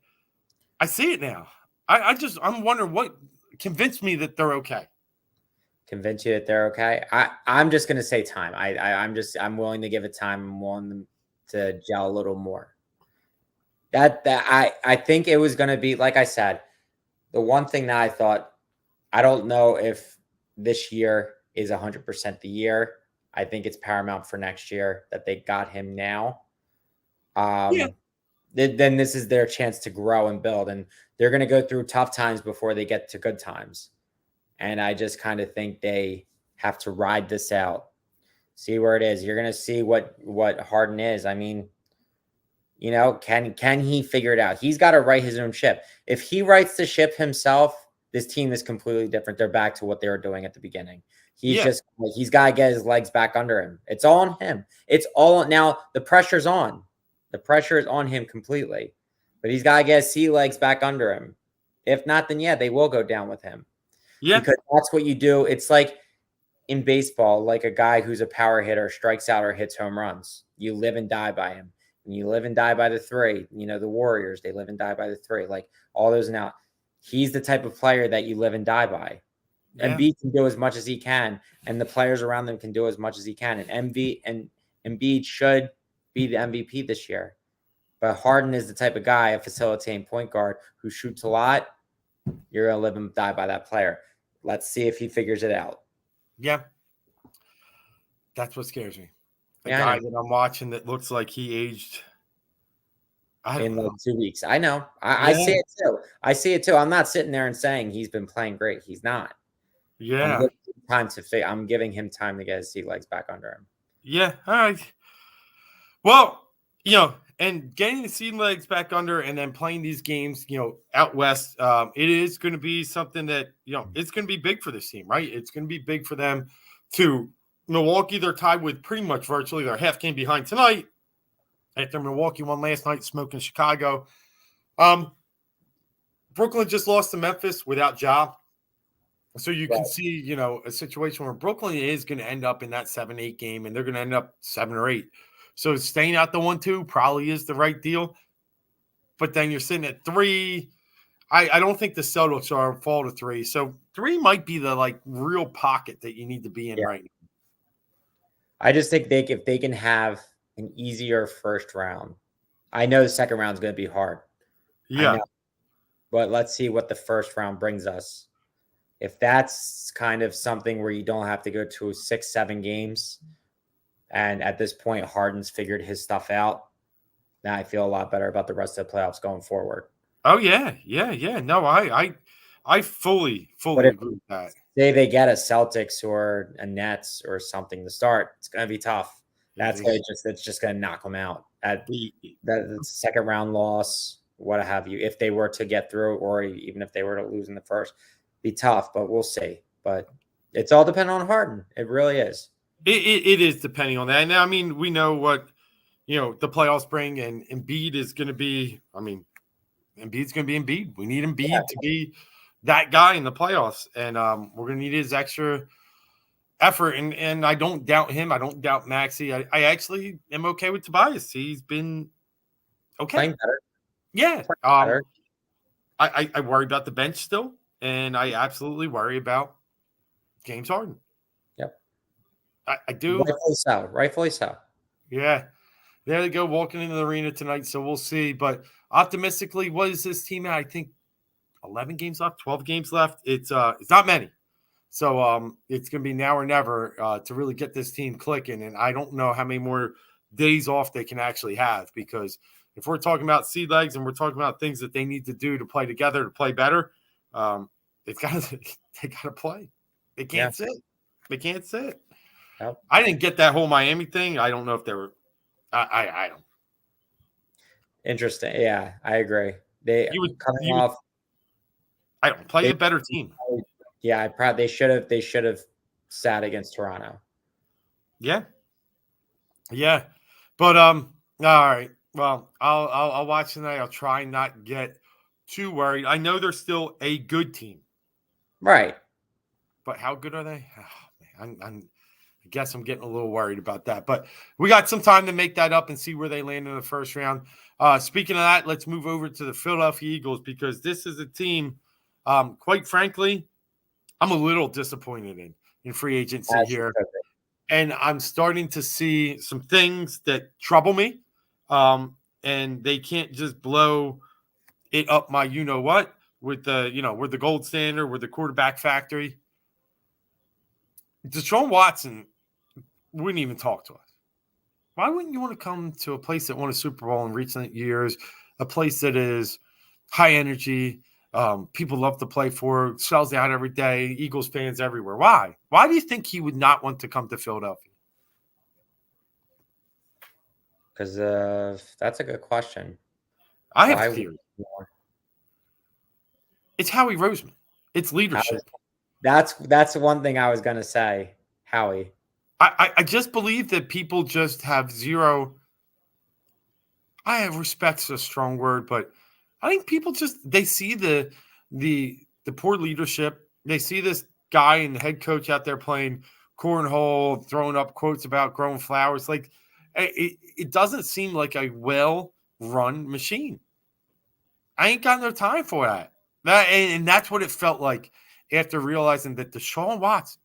[SPEAKER 1] I see it now. I'm wondering what convinced me that they're okay.
[SPEAKER 2] Convince you that they're okay? I'm just gonna say time. I'm willing to give it time. I'm willing them to gel a little more. I think it was gonna be, like I said, the one thing that I thought, I don't know if this year is 100% the year. I think it's paramount for next year that they got him now. Then this is their chance to grow and build, and they're going to go through tough times before they get to good times. And I just kind of think they have to ride this out, see where it is. You're going to see what Harden is. I mean, can he figure it out? He's got to right his own ship. If he rights the ship himself, this team is completely different. They're back to what they were doing at the beginning. He's got to get his legs back under him. It's all on him. Now the pressure's on. The pressure is on him completely, but he's got to get his sea legs back under him. If not, then they will go down with him. Yeah, because that's what you do. It's like in baseball, like a guy who's a power hitter strikes out or hits home runs. You live and die by him, and you live and die by the 3. The Warriors, they live and die by the 3. Like all those now. He's the type of player that you live and die by. Yeah. Embiid can do as much as he can, and the players around them can do as much as he can. And Embiid should be the MVP this year. But Harden is the type of guy, a facilitating point guard who shoots a lot. You're going to live and die by that player. Let's see if he figures it out.
[SPEAKER 1] Yeah. That's what scares me. The guy that I'm watching that looks like he aged
[SPEAKER 2] in like 2 weeks. I know. I see it too. I'm not sitting there and saying he's been playing great. He's not.
[SPEAKER 1] Yeah.
[SPEAKER 2] I'm giving him time to get his sea legs back under him.
[SPEAKER 1] Yeah. All right. Well, and getting the sea legs back under and then playing these games, out west, it is going to be something that, it's going to be big for this team, right? It's going to be big for them to Milwaukee. They're tied with pretty much virtually their half game behind tonight. After Milwaukee won last night, smoking Chicago. Brooklyn just lost to Memphis without Ja. So you can see, a situation where Brooklyn is going to end up in that 7-8 game, and they're going to end up 7 or 8. So staying out the 1-2 probably is the right deal. But then you're sitting at 3. I don't think the Celtics are fall to 3. So 3 might be the real pocket that you need to be in right now.
[SPEAKER 2] I just think if they can have an easier first round. I know the second round is going to be hard.
[SPEAKER 1] Yeah.
[SPEAKER 2] But let's see what the first round brings us. If that's kind of something where you don't have to go to 6-7 games, and at this point Harden's figured his stuff out, now I feel a lot better about the rest of the playoffs going forward.
[SPEAKER 1] Oh yeah. No, I fully agree with that.
[SPEAKER 2] Say they get a Celtics or a Nets or something to start, it's going to be tough. It's just going to knock them out at the second round loss, what have you. If they were to get through, or even if they were to lose in the first, be tough. But we'll see. But it's all dependent on Harden. It really is.
[SPEAKER 1] It is depending on that. And I mean, we know what the playoffs bring, and Embiid is going to be. I mean, Embiid's going to be Embiid. We need Embiid to be that guy in the playoffs, and we're going to need his extra effort, and I don't doubt him. I don't doubt Maxey. I actually am okay with Tobias. He's been okay.
[SPEAKER 2] Playing better.
[SPEAKER 1] Yeah.
[SPEAKER 2] Playing better.
[SPEAKER 1] I worry about the bench still, and I absolutely worry about James Harden.
[SPEAKER 2] Yep.
[SPEAKER 1] I do.
[SPEAKER 2] Rightfully so. Rightfully so.
[SPEAKER 1] Yeah. There they go, walking into the arena tonight. So we'll see. But optimistically, what is this team at? I think 11 games left, 12 games left. It's not many. So it's going to be now or never to really get this team clicking. And I don't know how many more days off they can actually have, because if we're talking about sea legs and we're talking about things that they need to do to play together, to play better, they got to play. They can't sit. They can't sit.
[SPEAKER 2] Yep.
[SPEAKER 1] I didn't get that whole Miami thing. I don't know if they were. I don't.
[SPEAKER 2] Interesting. Yeah, I agree. They coming off.
[SPEAKER 1] I don't play a better team.
[SPEAKER 2] Yeah, they should have sat against Toronto.
[SPEAKER 1] Yeah. But all right. Well, I'll watch tonight. I'll try not get too worried. I know they're still a good team.
[SPEAKER 2] Right.
[SPEAKER 1] But how good are they? Oh, man, I guess I'm getting a little worried about that. But we got some time to make that up and see where they land in the first round. Speaking of that, let's move over to the Philadelphia Eagles, because this is a team, quite frankly, I'm a little disappointed in free agency here. And I'm starting to see some things that trouble me. And they can't just blow it up my you-know-what with we're the gold standard, we're the quarterback factory. Deshaun Watson wouldn't even talk to us. Why wouldn't you want to come to a place that won a Super Bowl in recent years, a place that is high energy, people love to play for, sells out every day, Eagles fans everywhere? Why? Why do you think he would not want to come to Philadelphia?
[SPEAKER 2] Because that's a good question.
[SPEAKER 1] I have a theory. It's Howie Roseman. It's leadership.
[SPEAKER 2] That's one thing I was going to say, Howie.
[SPEAKER 1] I just believe that people just have zero. I have respect's a strong word, but I think people they see the poor leadership. They see this guy and the head coach out there playing cornhole, throwing up quotes about growing flowers. Like it doesn't seem like a well-run machine. I ain't got no time for that. And that's what it felt like after realizing that Deshaun Watson,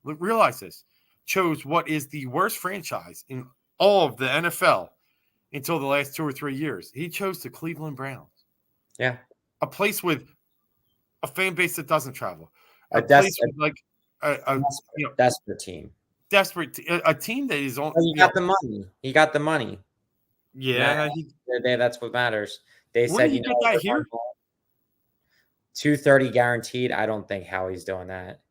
[SPEAKER 1] realize this, chose what is the worst franchise in all of the NFL until the last 2 or 3 years. He chose the Cleveland Browns.
[SPEAKER 2] Yeah.
[SPEAKER 1] A place with a fan base that doesn't travel.
[SPEAKER 2] A desperate team.
[SPEAKER 1] A team that is on.
[SPEAKER 2] Well, he got the money. He got the money.
[SPEAKER 1] Yeah.
[SPEAKER 2] That's what matters. They said,
[SPEAKER 1] you get that here?
[SPEAKER 2] 230 guaranteed. I don't think Howie's doing that.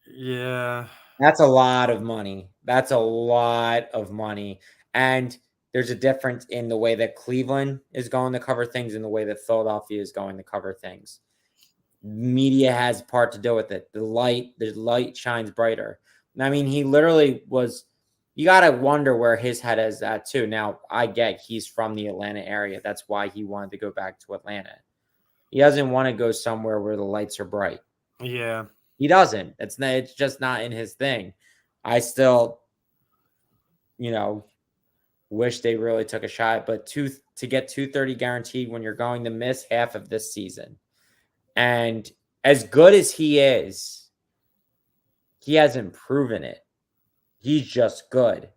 [SPEAKER 1] Yeah.
[SPEAKER 2] That's a lot of money. That's a lot of money. And there's a difference in the way that Cleveland is going to cover things and the way that Philadelphia is going to cover things. Media has a part to do with it. The light shines brighter. I mean, he literally was, you got to wonder where his head is at too. Now, I get he's from the Atlanta area. That's why he wanted to go back to Atlanta. He doesn't want to go somewhere where the lights are bright.
[SPEAKER 1] Yeah.
[SPEAKER 2] He doesn't. It's just not in his thing. I still, wish they really took a shot, but to get 230 guaranteed when you're going to miss half of this season. And as good as he is, he hasn't proven it. He's just good.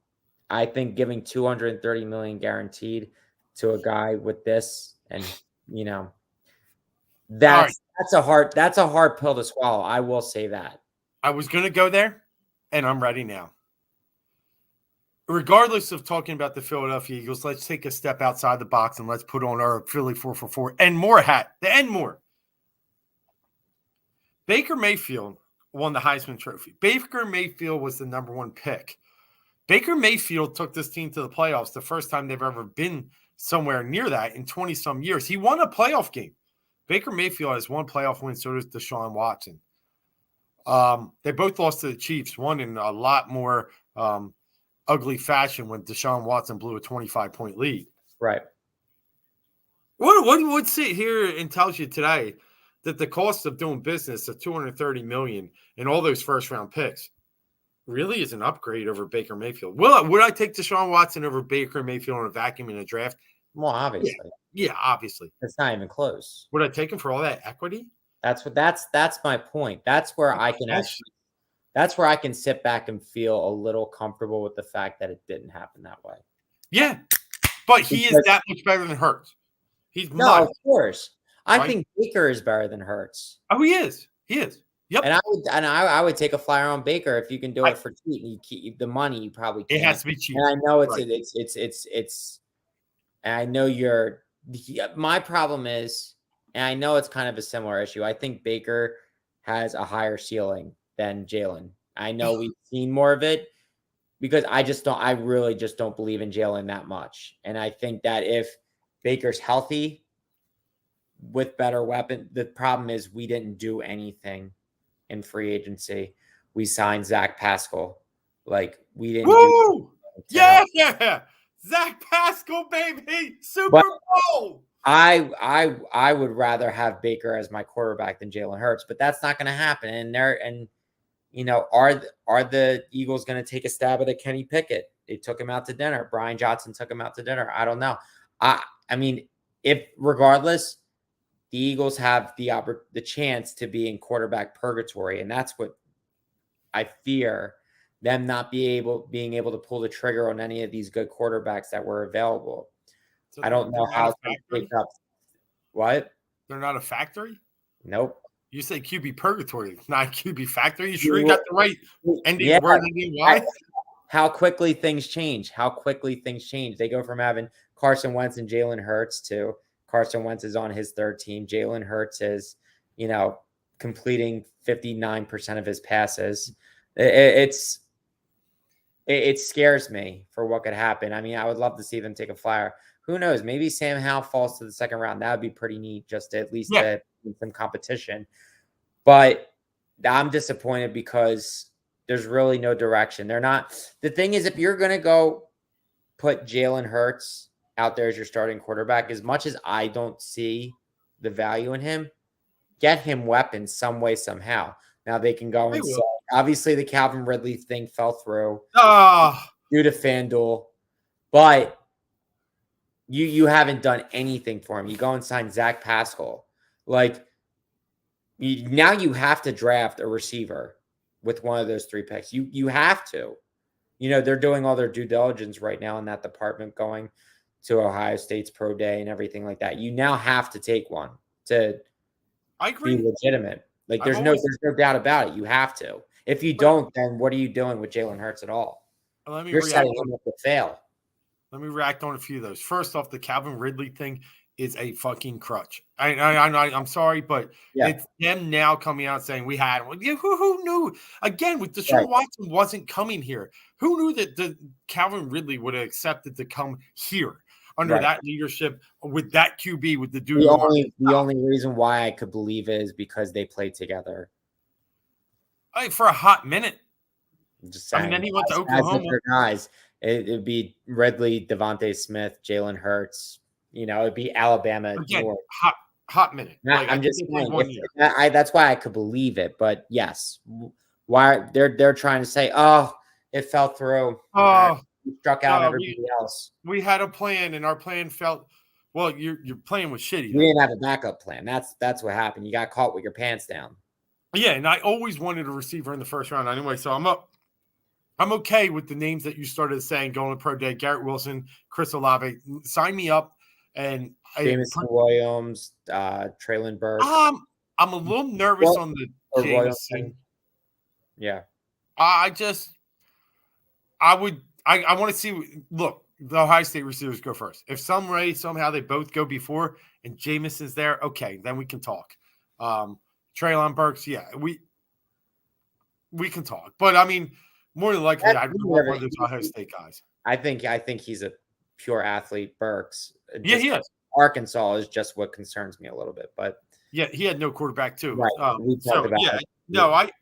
[SPEAKER 2] I think giving 230 million guaranteed to a guy with this, and that's a hard pill to swallow. I will say that.
[SPEAKER 1] I was going to go there, and I'm ready now. Regardless of talking about the Philadelphia Eagles, let's take a step outside the box and let's put on our Philly 444 and more hat. The and more. Baker Mayfield won the Heisman Trophy. Baker Mayfield was the number one pick. Baker Mayfield took this team to the playoffs the first time they've ever been somewhere near that in 20-some years. He won a playoff game. Baker Mayfield has one playoff win, so does Deshaun Watson. They both lost to the Chiefs, one in a lot more ugly fashion when Deshaun Watson blew a 25-point lead.
[SPEAKER 2] Right.
[SPEAKER 1] What sit here and tells you today that the cost of doing business of $230 million and all those first-round picks really is an upgrade over Baker Mayfield. Would I take Deshaun Watson over Baker Mayfield in a vacuum in a draft?
[SPEAKER 2] Well, obviously.
[SPEAKER 1] Yeah, obviously.
[SPEAKER 2] It's not even close.
[SPEAKER 1] Would I take him for all that equity?
[SPEAKER 2] That's my point. That's where I can sit back and feel a little comfortable with the fact that it didn't happen that way.
[SPEAKER 1] Yeah. But he is that much better than Hurts.
[SPEAKER 2] Of course. I think Baker is better than Hurts.
[SPEAKER 1] Oh, he is. He is. Yep.
[SPEAKER 2] And I would take a flyer on Baker if you can do it for cheap. And you keep the money, you probably can't.
[SPEAKER 1] It has to be cheap.
[SPEAKER 2] And I know it's and I know my problem is, and I know it's kind of a similar issue. I think Baker has a higher ceiling than Jalen. I know we've seen more of it because I really just don't believe in Jalen that much. And I think that if Baker's healthy with better weapon, the problem is we didn't do anything in free agency. We signed Zach Pascal. Like we didn't.
[SPEAKER 1] Woo! Yeah. Zach Pascal, baby, Super Bowl.
[SPEAKER 2] I would rather have Baker as my quarterback than Jalen Hurts, but that's not going to happen. And are the Eagles going to take a stab at Kenny Pickett? They took him out to dinner. Brian Johnson took him out to dinner. I don't know. I mean, if regardless, the Eagles have the chance to be in quarterback purgatory, and that's what I fear. Them not being able to pull the trigger on any of these good quarterbacks that were available. So I don't know how to pick up. What?
[SPEAKER 1] They're not a factory?
[SPEAKER 2] Nope.
[SPEAKER 1] You say QB purgatory, not QB factory. You sure you got the right ending word ending? Why?
[SPEAKER 2] How quickly things change. They go from having Carson Wentz and Jalen Hurts to Carson Wentz is on his third team. Jalen Hurts is, completing 59% of his passes. It scares me for what could happen. I mean, I would love to see them take a flyer. Who knows? Maybe Sam Howell falls to the second round. That would be pretty neat, just to at least get some competition. But I'm disappointed because there's really no direction. They're not. The thing is, if you're going to go put Jalen Hurts out there as your starting quarterback, as much as I don't see the value in him, get him weapons some way, somehow. Now they can go and say, obviously the Calvin Ridley thing fell through due to FanDuel, but you haven't done anything for him. You go and sign Zach Pascal. Now you have to draft a receiver with one of those three picks. You have to. They're doing all their due diligence right now in that department, going to Ohio State's pro day and everything like that. You now have to take one to be legitimate. There's no doubt about it. You have to. If you don't, then what are you doing with Jalen Hurts at all? You're setting him up to fail.
[SPEAKER 1] Let me react on a few of those. First off, the Calvin Ridley thing is a fucking crutch. I'm sorry, but it's them now coming out saying we had one. Who knew? Again, with Deshaun Watson wasn't coming here. Who knew that the Calvin Ridley would have accepted to come here under that leadership with that QB with the dude?
[SPEAKER 2] The only reason why I could believe it is because they played together.
[SPEAKER 1] For a hot minute.
[SPEAKER 2] Just saying,
[SPEAKER 1] then he went to Oklahoma.
[SPEAKER 2] Guys, it'd be Ridley, Devontae Smith, Jalen Hurts. It'd be Alabama.
[SPEAKER 1] Again, hot minute.
[SPEAKER 2] I'm just saying. That's why I could believe it. But yes, why they're trying to say, it fell through. Struck out everybody else.
[SPEAKER 1] We had a plan, and our plan felt. Well, your plan was shitty.
[SPEAKER 2] We didn't have a backup plan. That's what happened. You got caught with your pants down.
[SPEAKER 1] Yeah, and I always wanted a receiver in the first round anyway, so I'm okay with the names that you started saying going to pro day. Garrett Wilson, Chris Olave, sign me up. And
[SPEAKER 2] Jameson Williams, Traylon Burks.
[SPEAKER 1] I'm a little nervous on the Jameson.
[SPEAKER 2] Yeah,
[SPEAKER 1] I want to see. Look, the Ohio State receivers go first. If somehow they both go before, and Jameson's there, okay, then we can talk. Traylon Burks, we can talk. But I mean, more than likely, I'd want one of those Ohio State guys.
[SPEAKER 2] I think he's a pure athlete. Burks.
[SPEAKER 1] Yeah, he is.
[SPEAKER 2] Arkansas is just what concerns me a little bit, but
[SPEAKER 1] yeah, he had no quarterback too.
[SPEAKER 2] Right.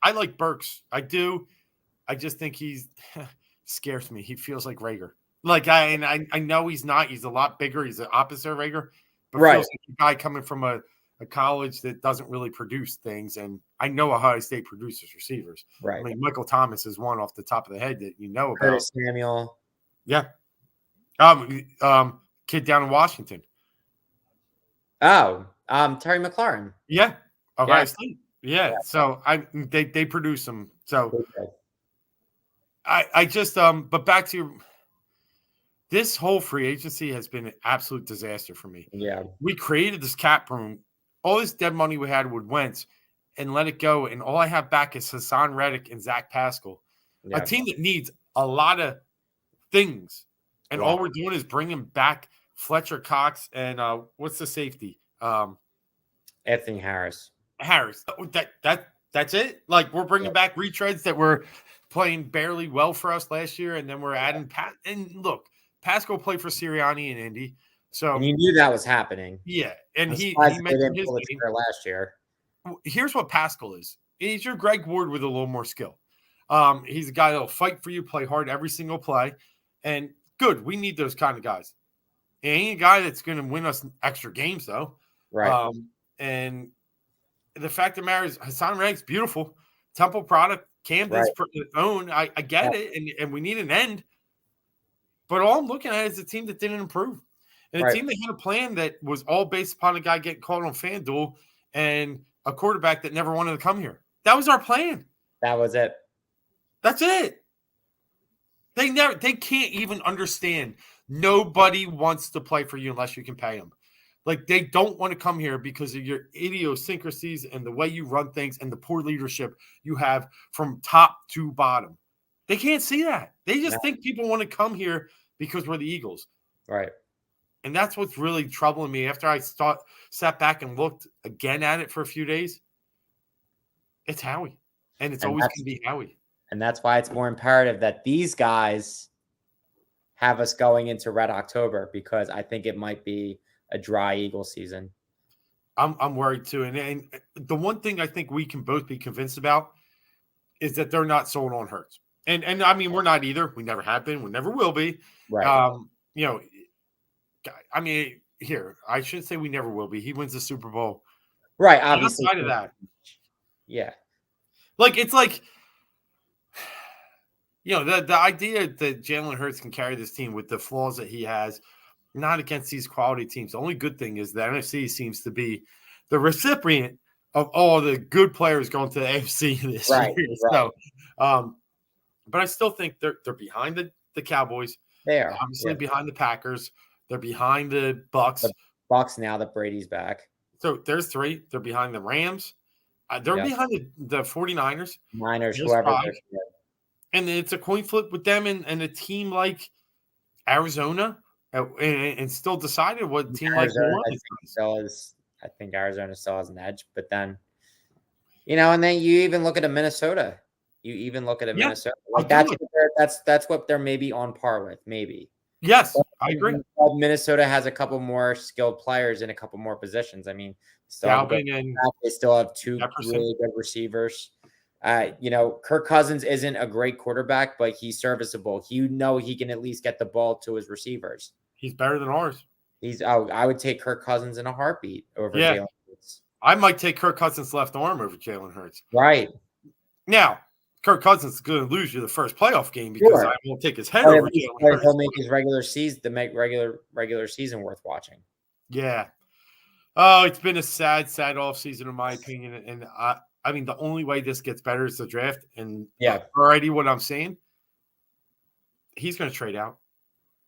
[SPEAKER 1] I like Burks. I do. I just think he's scares me. He feels like Rager. I know he's not. He's a lot bigger. He's the opposite of Rager. But feels like a guy coming from a a college that doesn't really produce things. And I know Ohio State produces receivers.
[SPEAKER 2] Right.
[SPEAKER 1] I mean, Michael Thomas is one off the top of the head that you know about.
[SPEAKER 2] Curtis Samuel.
[SPEAKER 1] Yeah. Kid down in Washington.
[SPEAKER 2] Oh, Terry McLaurin.
[SPEAKER 1] Yeah. Ohio
[SPEAKER 2] Yeah.
[SPEAKER 1] State. Yeah. So they produce them. So I just but back to this whole free agency has been an absolute disaster for me.
[SPEAKER 2] Yeah.
[SPEAKER 1] We created this cap room. All this dead money we had with Wentz and let it go. And all I have back is Hassan Reddick and Zach Pascal.
[SPEAKER 2] Yeah.
[SPEAKER 1] A team that needs a lot of things. And all we're doing is bringing back Fletcher Cox and what's the safety?
[SPEAKER 2] Anthony Harris.
[SPEAKER 1] That's it. Like we're bringing back retreads that were playing barely well for us last year, and then we're adding and look, Pascal played for Sirianni in Indy, so
[SPEAKER 2] and you knew that was happening.
[SPEAKER 1] Yeah, and he
[SPEAKER 2] mentioned his game last year.
[SPEAKER 1] Here's what Pascal is. He's your Greg Ward with a little more skill. He's a guy that'll fight for you, play hard every single play, and good. We need those kind of guys. He ain't a guy that's going to win us extra games though.
[SPEAKER 2] Right.
[SPEAKER 1] And the fact of the matter is, Hassan Reddick's beautiful. Temple product, Camden's own. I get it, and we need an end. But all I'm looking at is a team that didn't improve. And a team that had a plan that was all based upon a guy getting caught on FanDuel and a quarterback that never wanted to come here. That was our plan.
[SPEAKER 2] That was it.
[SPEAKER 1] That's it. They can't even understand. Nobody wants to play for you unless you can pay them. Like, they don't want to come here because of your idiosyncrasies and the way you run things and the poor leadership you have from top to bottom. They can't see that. They just think people want to come here because we're the Eagles.
[SPEAKER 2] Right.
[SPEAKER 1] And that's what's really troubling me. After I sat back and looked again at it for a few days, it's Howie. And it's always going to be Howie.
[SPEAKER 2] And that's why it's more imperative that these guys have us going into Red October, because I think it might be a dry Eagle season.
[SPEAKER 1] I'm worried too. And the one thing I think we can both be convinced about is that they're not sold on Hurts. And I mean, we're not either. We never have been. We never will be.
[SPEAKER 2] Right.
[SPEAKER 1] I mean, here, I shouldn't say we never will be. He wins the Super Bowl.
[SPEAKER 2] Right. Obviously.
[SPEAKER 1] Outside of that.
[SPEAKER 2] Yeah.
[SPEAKER 1] Like, it's like, the idea that Jalen Hurts can carry this team with the flaws that he has, not against these quality teams. The only good thing is the NFC seems to be the recipient of all the good players going to the AFC this year.
[SPEAKER 2] Right.
[SPEAKER 1] So, but I still think they're behind the Cowboys.
[SPEAKER 2] They are
[SPEAKER 1] obviously behind the Packers. They're behind the Bucks.
[SPEAKER 2] The Bucks now that Brady's back.
[SPEAKER 1] So there's 3. They're behind the Rams. They're behind the 49ers.
[SPEAKER 2] Niners, whoever.
[SPEAKER 1] And it's a coin flip with them and a team like Arizona, and still decided what team
[SPEAKER 2] Arizona,
[SPEAKER 1] like
[SPEAKER 2] I think Arizona still has an edge, but then, and then you even look at a Minnesota. Minnesota. Like that's what they're maybe on par with, maybe.
[SPEAKER 1] Yes, I agree.
[SPEAKER 2] Minnesota has a couple more skilled players in a couple more positions. I mean, they still have 2 really good receivers. Kirk Cousins isn't a great quarterback, but he's serviceable. He can at least get the ball to his receivers.
[SPEAKER 1] He's better than ours.
[SPEAKER 2] I would take Kirk Cousins in a heartbeat over Jalen Hurts.
[SPEAKER 1] I might take Kirk Cousins' left arm over Jalen Hurts.
[SPEAKER 2] Right.
[SPEAKER 1] Now, Kirk Cousins is going to lose you the first playoff game because I won't take his head over Jalen Hurts.
[SPEAKER 2] He'll make his regular season worth watching.
[SPEAKER 1] Yeah. Oh, it's been a sad offseason in my opinion. And I mean, the only way this gets better is the draft. And already what I'm saying, he's going to trade out.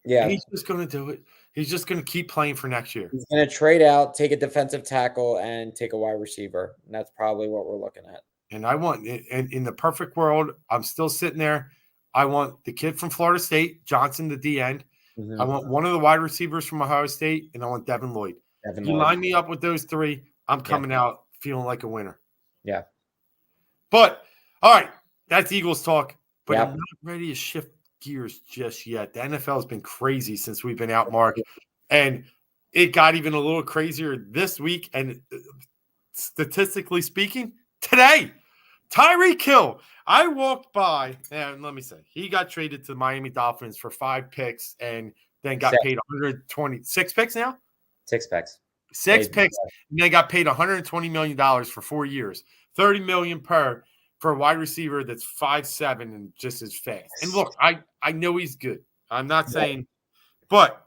[SPEAKER 2] Yeah.
[SPEAKER 1] And he's just going to do it. He's just going to keep playing for next year.
[SPEAKER 2] He's going to trade out, take a defensive tackle, and take a wide receiver. And that's probably what we're looking at.
[SPEAKER 1] And I want, and in the perfect world, I'm still sitting there. I want the kid from Florida State, Johnson, the D end. Mm-hmm. I want one of the wide receivers from Ohio State, and I want Devin Lloyd. You line me up with those 3, I'm coming out feeling like a winner.
[SPEAKER 2] Yeah.
[SPEAKER 1] But, all right, that's Eagles talk. But I'm not ready to shift gears just yet. The NFL has been crazy since we've been out, Mark. And it got even a little crazier this week. And statistically speaking, today, Tyreek Hill. I walked by, and let me say, he got traded to the Miami Dolphins for 5 picks and then got paid 126 picks now?
[SPEAKER 2] 6 picks.
[SPEAKER 1] 6 picks, and they got paid $120 million for 4 years, $30 million per for a wide receiver that's 5'7" and just as fast. And look, I know he's good. I'm not saying, but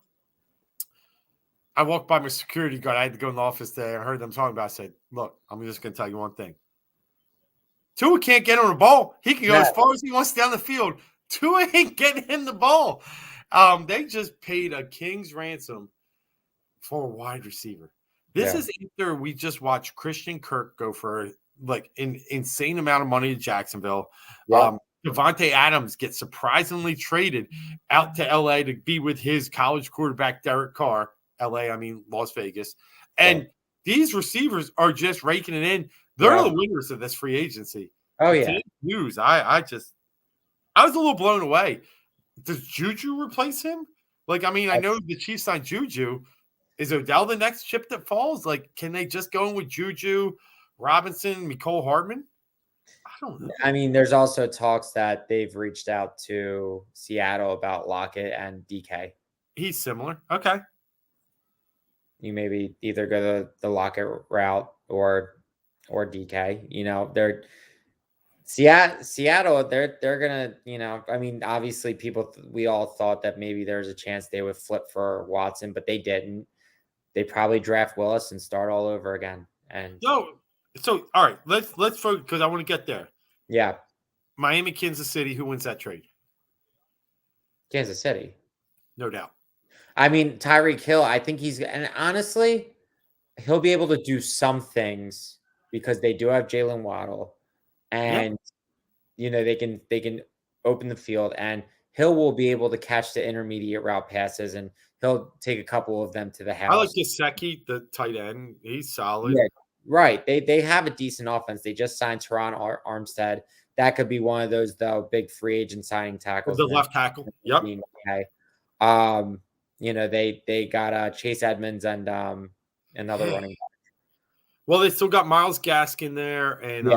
[SPEAKER 1] I walked by my security guard. I had to go in the office today. I heard them talking about it. I said, look, I'm just going to tell you one thing. Tua can't get on the ball. He can go as far as he wants down the field. Tua ain't getting him the ball. They just paid a king's ransom for a wide receiver. This is after we just watched Christian Kirk go for like an insane amount of money to Jacksonville. Devontae Adams gets surprisingly traded out to LA to be with his college quarterback, Derek Carr. LA, I mean Las Vegas. And these receivers are just raking it in. They're the winners of this free agency.
[SPEAKER 2] Oh, yeah.
[SPEAKER 1] News. I was a little blown away. Does Juju replace him? Like, I mean, I know the Chiefs signed Juju. Is Odell the next chip that falls? Like, can they just go in with Juju, Robinson, Mecole Hardman? I don't know.
[SPEAKER 2] I mean, there's also talks that they've reached out to Seattle about Lockett and DK.
[SPEAKER 1] He's similar. Okay.
[SPEAKER 2] You maybe either go the Lockett route or DK. You know, they're Seattle. They're gonna. You know, I mean, obviously, we all thought that maybe there's a chance they would flip for Watson, but they didn't. They probably draft Willis and start all over again. And
[SPEAKER 1] so all right, let's focus because I want to get there.
[SPEAKER 2] Yeah,
[SPEAKER 1] Miami, Kansas City. Who wins that trade?
[SPEAKER 2] Kansas City,
[SPEAKER 1] no doubt.
[SPEAKER 2] I mean, Tyreek Hill, I think and honestly, he'll be able to do some things because they do have Jalen Waddle, and you know they can open the field, and Hill will be able to catch the intermediate route passes, and he'll take a couple of them to the house.
[SPEAKER 1] I like Gesicki, the tight end. He's solid.
[SPEAKER 2] Yeah, right. They have a decent offense. They just signed Teron Armstead. That could be one of those though big free agent signing tackles.
[SPEAKER 1] The left tackle. Yep.
[SPEAKER 2] Okay. You know, they got Chase Edmonds and another running back.
[SPEAKER 1] Well, they still got Myles Gaskin there, and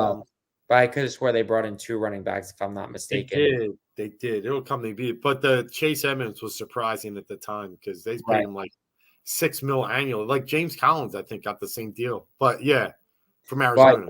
[SPEAKER 2] but I could have swore they brought in 2 running backs, if I'm not mistaken.
[SPEAKER 1] They did. It'll come to be, but the Chase Edmonds was surprising at the time because they paid him like $6 million annually. Like James Collins, I think, got the same deal. But from Arizona.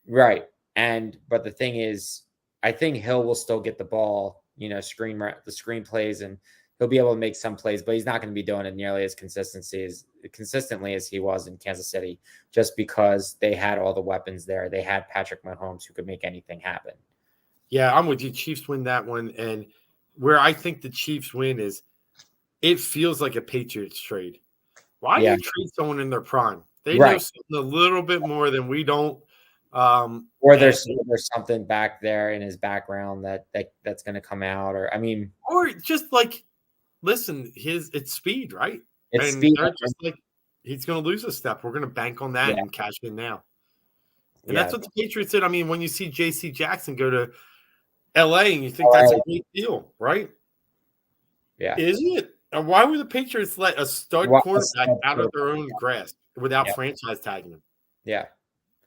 [SPEAKER 2] Right. But the thing is, I think Hill will still get the ball, you know, the screen plays, and he'll be able to make some plays, but he's not going to be doing it nearly as consistently as he was in Kansas City, just because they had all the weapons there. They had Patrick Mahomes who could make anything happen.
[SPEAKER 1] Yeah, I'm with you. Chiefs win that one. And where I think the Chiefs win is it feels like a Patriots trade. Why do you trade someone in their prime? They know something a little bit more than we don't.
[SPEAKER 2] Or there's something back there in his background that's going to come out, or
[SPEAKER 1] just like, listen, it's speed, right?
[SPEAKER 2] It's speed.
[SPEAKER 1] They're just like, he's going to lose a step. We're going to bank on that and cash in now. And that's what the Patriots did. I mean, when you see J.C. Jackson go to L.A. and you think that's a great deal, right?
[SPEAKER 2] Yeah.
[SPEAKER 1] Is it? And why would the Patriots let a stud quarterback out of their own grasp without franchise tagging him?
[SPEAKER 2] Yeah.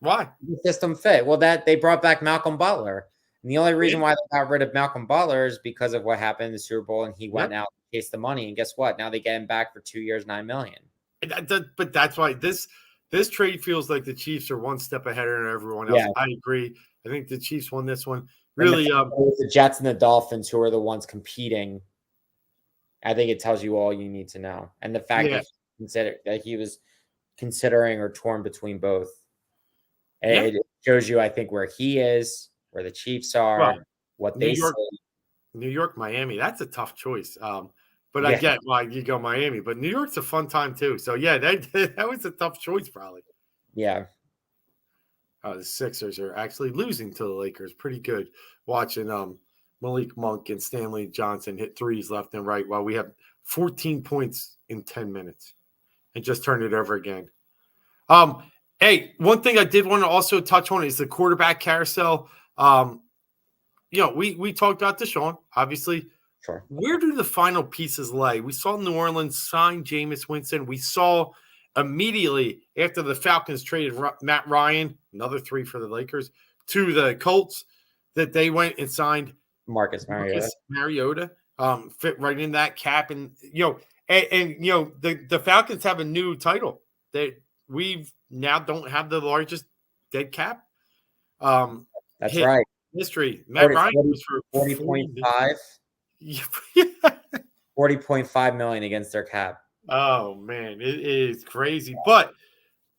[SPEAKER 1] Why?
[SPEAKER 2] The system fit. Well, that they brought back Malcolm Butler. And the only reason why they got rid of Malcolm Butler is because of what happened in the Super Bowl, and he went out and chased the money. And guess what? Now they get him back for 2 years, $9 million.
[SPEAKER 1] But that's why this trade feels like the Chiefs are one step ahead of everyone else. Yeah. I agree. I think the Chiefs won this one. Really,
[SPEAKER 2] the Jets and the Dolphins, who are the ones competing, I think it tells you all you need to know. And the fact that he was considering or torn between both. It shows you, I think, where he is, where the Chiefs are, what they say.
[SPEAKER 1] New York, Miami. That's a tough choice. But I get why you go Miami. But New York's a fun time too. So that was a tough choice, probably.
[SPEAKER 2] Yeah.
[SPEAKER 1] The Sixers are actually losing to the Lakers. Pretty good watching Malik Monk and Stanley Johnson hit threes left and right while we have 14 points in 10 minutes and just turned it over again. Hey, one thing I did want to also touch on is the quarterback carousel. We talked about Deshaun, obviously.
[SPEAKER 2] Sure.
[SPEAKER 1] Where do the final pieces lay? We saw New Orleans sign Jameis Winston. We saw immediately after the Falcons traded Matt Ryan, another 3 for the Lakers, to the Colts, that they went and signed
[SPEAKER 2] Marcus
[SPEAKER 1] Mariota. Fit right in that cap. And the Falcons have a new title. we've now don't have the largest dead cap.
[SPEAKER 2] That's
[SPEAKER 1] Hit
[SPEAKER 2] right.
[SPEAKER 1] history. Matt Ryan was for
[SPEAKER 2] 40.5. 40.5 million against their cap.
[SPEAKER 1] Oh man, it is crazy. But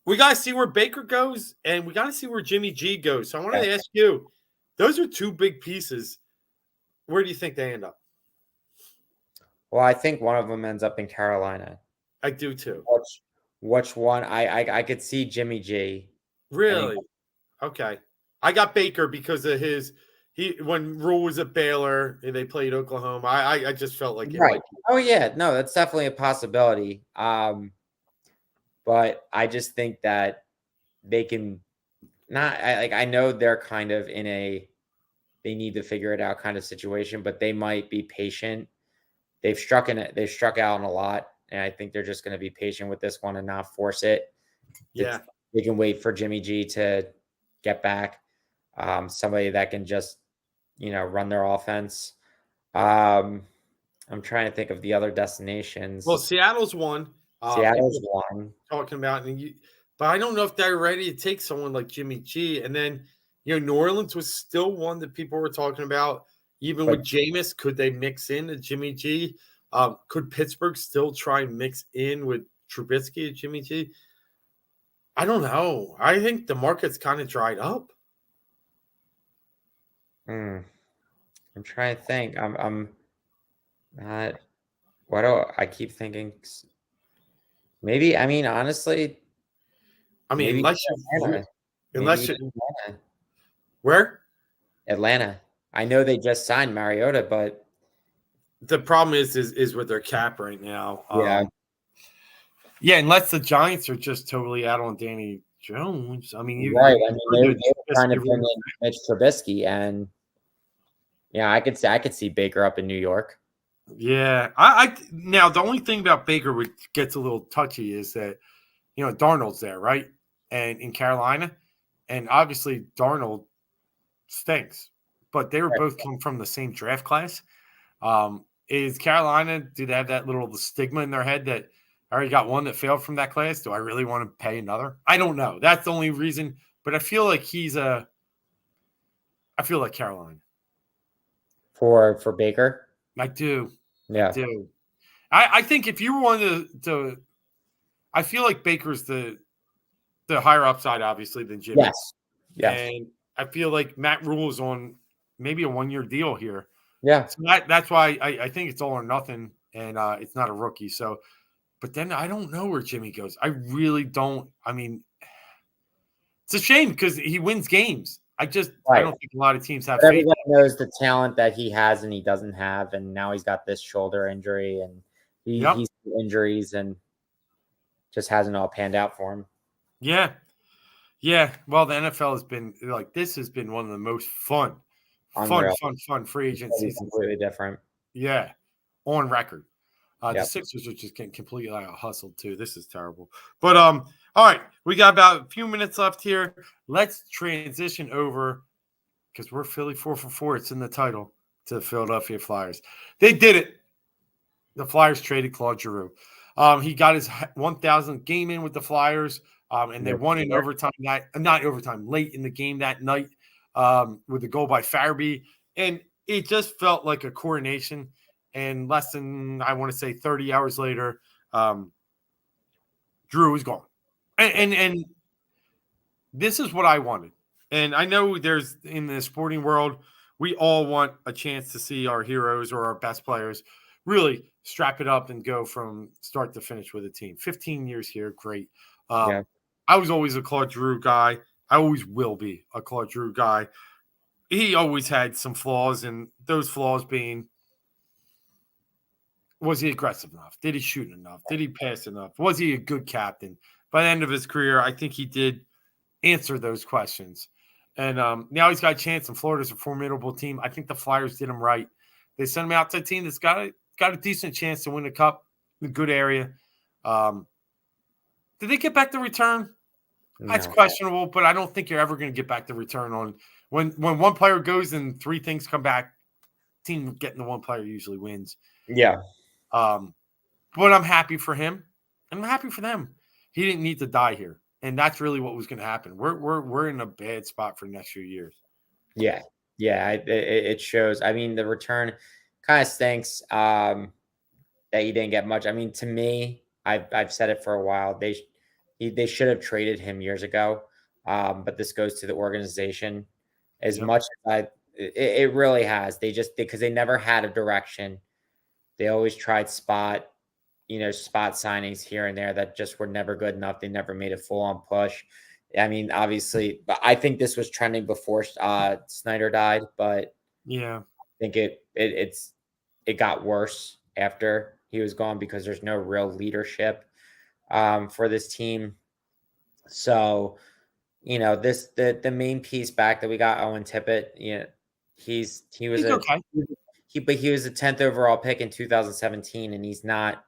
[SPEAKER 1] we gotta see where Baker goes, and we gotta see where Jimmy G goes. So I wanted to ask you, those are two big pieces. Where do you think they end up?
[SPEAKER 2] Well, I think one of them ends up in Carolina.
[SPEAKER 1] I do too.
[SPEAKER 2] Which one? I could see Jimmy G.
[SPEAKER 1] Really? Okay. I got Baker because of when Rule was at Baylor and they played Oklahoma. I just felt like it
[SPEAKER 2] Right.
[SPEAKER 1] might be.
[SPEAKER 2] Oh yeah, no, that's definitely a possibility. But I just think that they can not. I know they're kind of in a they need to figure it out kind of situation, but they might be patient. They've struck out on a lot, and I think they're just going to be patient with this one and not force it.
[SPEAKER 1] Yeah.
[SPEAKER 2] They can wait for Jimmy G to get back. Somebody that can just, run their offense. I'm trying to think of the other destinations.
[SPEAKER 1] Well, Seattle's one.
[SPEAKER 2] Seattle's one.
[SPEAKER 1] Talking about, but I don't know if they're ready to take someone like Jimmy G. And then, New Orleans was still one that people were talking about. Even with Jameis, could they mix in a Jimmy G? Could Pittsburgh still try and mix in with Trubisky and Jimmy G? I don't know. I think the market's kind of dried up.
[SPEAKER 2] I'm trying to think. I'm not. Why do I keep thinking? Maybe. I mean, honestly.
[SPEAKER 1] Maybe unless you where
[SPEAKER 2] Atlanta. I know they just signed Mariota, but
[SPEAKER 1] the problem is with their cap right now.
[SPEAKER 2] Yeah,
[SPEAKER 1] unless the Giants are just totally out on Danny Jones. I mean,
[SPEAKER 2] right. I mean, they were trying to bring in Mitch Trubisky, and I could see Baker up in New York.
[SPEAKER 1] Yeah, I now the only thing about Baker which gets a little touchy is that Darnold's there, right, and in Carolina, and obviously Darnold stinks, but they were both come from the same draft class. Is Carolina, do they have that little stigma in their head that I already got one that failed from that class? Do I really want to pay another? I don't know. That's the only reason. But I feel like I feel like Carolina.
[SPEAKER 2] For Baker?
[SPEAKER 1] I do.
[SPEAKER 2] Yeah.
[SPEAKER 1] I do. I think if you wanted to I feel like Baker's the higher upside, obviously, than Jimmy.
[SPEAKER 2] Yes.
[SPEAKER 1] And I feel like Matt Rule is on maybe a 1-year deal here.
[SPEAKER 2] Yeah.
[SPEAKER 1] So that's why I think it's all or nothing, and it's not a rookie. So, but then I don't know where Jimmy goes. I really don't. I mean, it's a shame because he wins games. I don't think a lot of teams have faith.
[SPEAKER 2] Everybody knows the talent that he has and he doesn't have, and now he's got this shoulder injury and he's injuries and just hasn't all panned out for him.
[SPEAKER 1] Yeah. Well, the NFL has been this has been one of the most fun free agencies.
[SPEAKER 2] Completely different.
[SPEAKER 1] Yeah, on record. The Sixers are just getting completely hustled too. This is terrible. But all right, we got about a few minutes left here. Let's transition over because we're Philly 4 for 4. It's in the title to the Philadelphia Flyers. They did it. The Flyers traded Claude Giroux. He got his 1,000th game in with the Flyers, and they won in overtime. Not overtime, late in the game that night with a goal by Farabee, and it just felt like a coronation. And less than, I want to say, 30 hours later, Drew was gone. And this is what I wanted. And I know there's in the sporting world, we all want a chance to see our heroes or our best players really strap it up and go from start to finish with a team. 15 years here, great. I was always a Claude Giroux guy. I always will be a Claude Giroux guy. He always had some flaws, and those flaws being, was he aggressive enough? Did he shoot enough? Did he pass enough? Was he a good captain? By the end of his career, I think he did answer those questions. And now he's got a chance, and Florida's a formidable team. I think the Flyers did him right. They sent him out to a team that's got a decent chance to win the cup, a good area. Did they get back the return? No. That's questionable, but I don't think you're ever going to get back the return on when one player goes and three things come back. Team getting the one player usually wins.
[SPEAKER 2] Yeah.
[SPEAKER 1] But I'm happy for him. I'm happy for them he didn't need to die here. And that's really what was going to happen. We're in a bad spot for the next few years.
[SPEAKER 2] Yeah. Yeah. It shows. I mean, the return kind of stinks that you didn't get much. I mean, to me, I've said it for a while. They should have traded him years ago. But this goes to the organization as
[SPEAKER 1] Yep.
[SPEAKER 2] much as it really has. Because they never had a direction. They always tried spot signings here and there that just were never good enough. They never made a full on push. I mean, obviously, but I think this was trending before Snyder died, but
[SPEAKER 1] Yeah.
[SPEAKER 2] I think it got worse after he was gone because there's no real leadership for this team. So, the main piece back that we got, Owen Tippett, he was
[SPEAKER 1] He's okay.
[SPEAKER 2] he was a 10th overall pick in 2017, and he's not.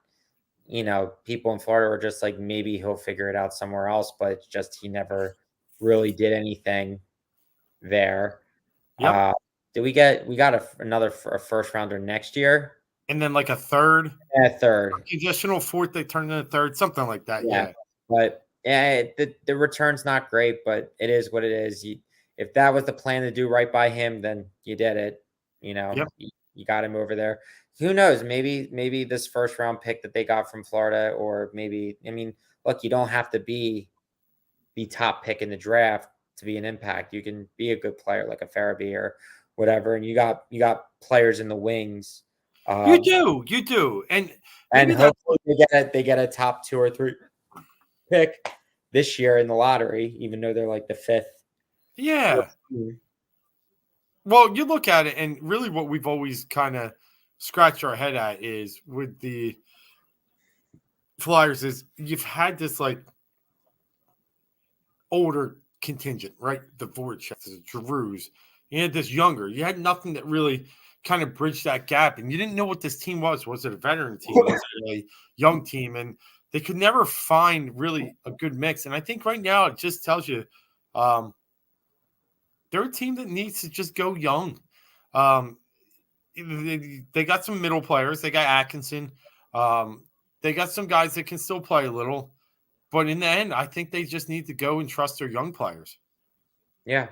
[SPEAKER 2] People in Florida were just like, maybe he'll figure it out somewhere else, but it's just he never really did anything there.
[SPEAKER 1] Yep.
[SPEAKER 2] We got another first rounder next year,
[SPEAKER 1] And then like a third.
[SPEAKER 2] a third,
[SPEAKER 1] Conditional fourth, they turned in a third, something like that. Yeah.
[SPEAKER 2] But the return's not great, but it is what it is. If that was the plan to do right by him, then you did it.
[SPEAKER 1] Yep.
[SPEAKER 2] You got him over there. Who knows? Maybe this first round pick that they got from Florida, or maybe, I mean, look, you don't have to be the top pick in the draft to be an impact. You can be a good player like a Farabee or whatever, and you got players in the wings.
[SPEAKER 1] You do, and
[SPEAKER 2] hopefully they get a top 2 or 3 pick this year in the lottery, even though they're like the 5th.
[SPEAKER 1] Yeah. Well, you look at it, and really what we've always kind of scratched our head at is with the Flyers is you've had this like older contingent, right? The Voraceks, the Giroux. You had this younger. You had nothing that really kind of bridged that gap, and you didn't know what this team was. Was it a veteran team? Was it a young team? And they could never find really a good mix. And I think right now it just tells you they're a team that needs to just go young. They got some middle players. They got Atkinson. They got some guys that can still play a little. But in the end, I think they just need to go and trust their young players.
[SPEAKER 2] Yeah,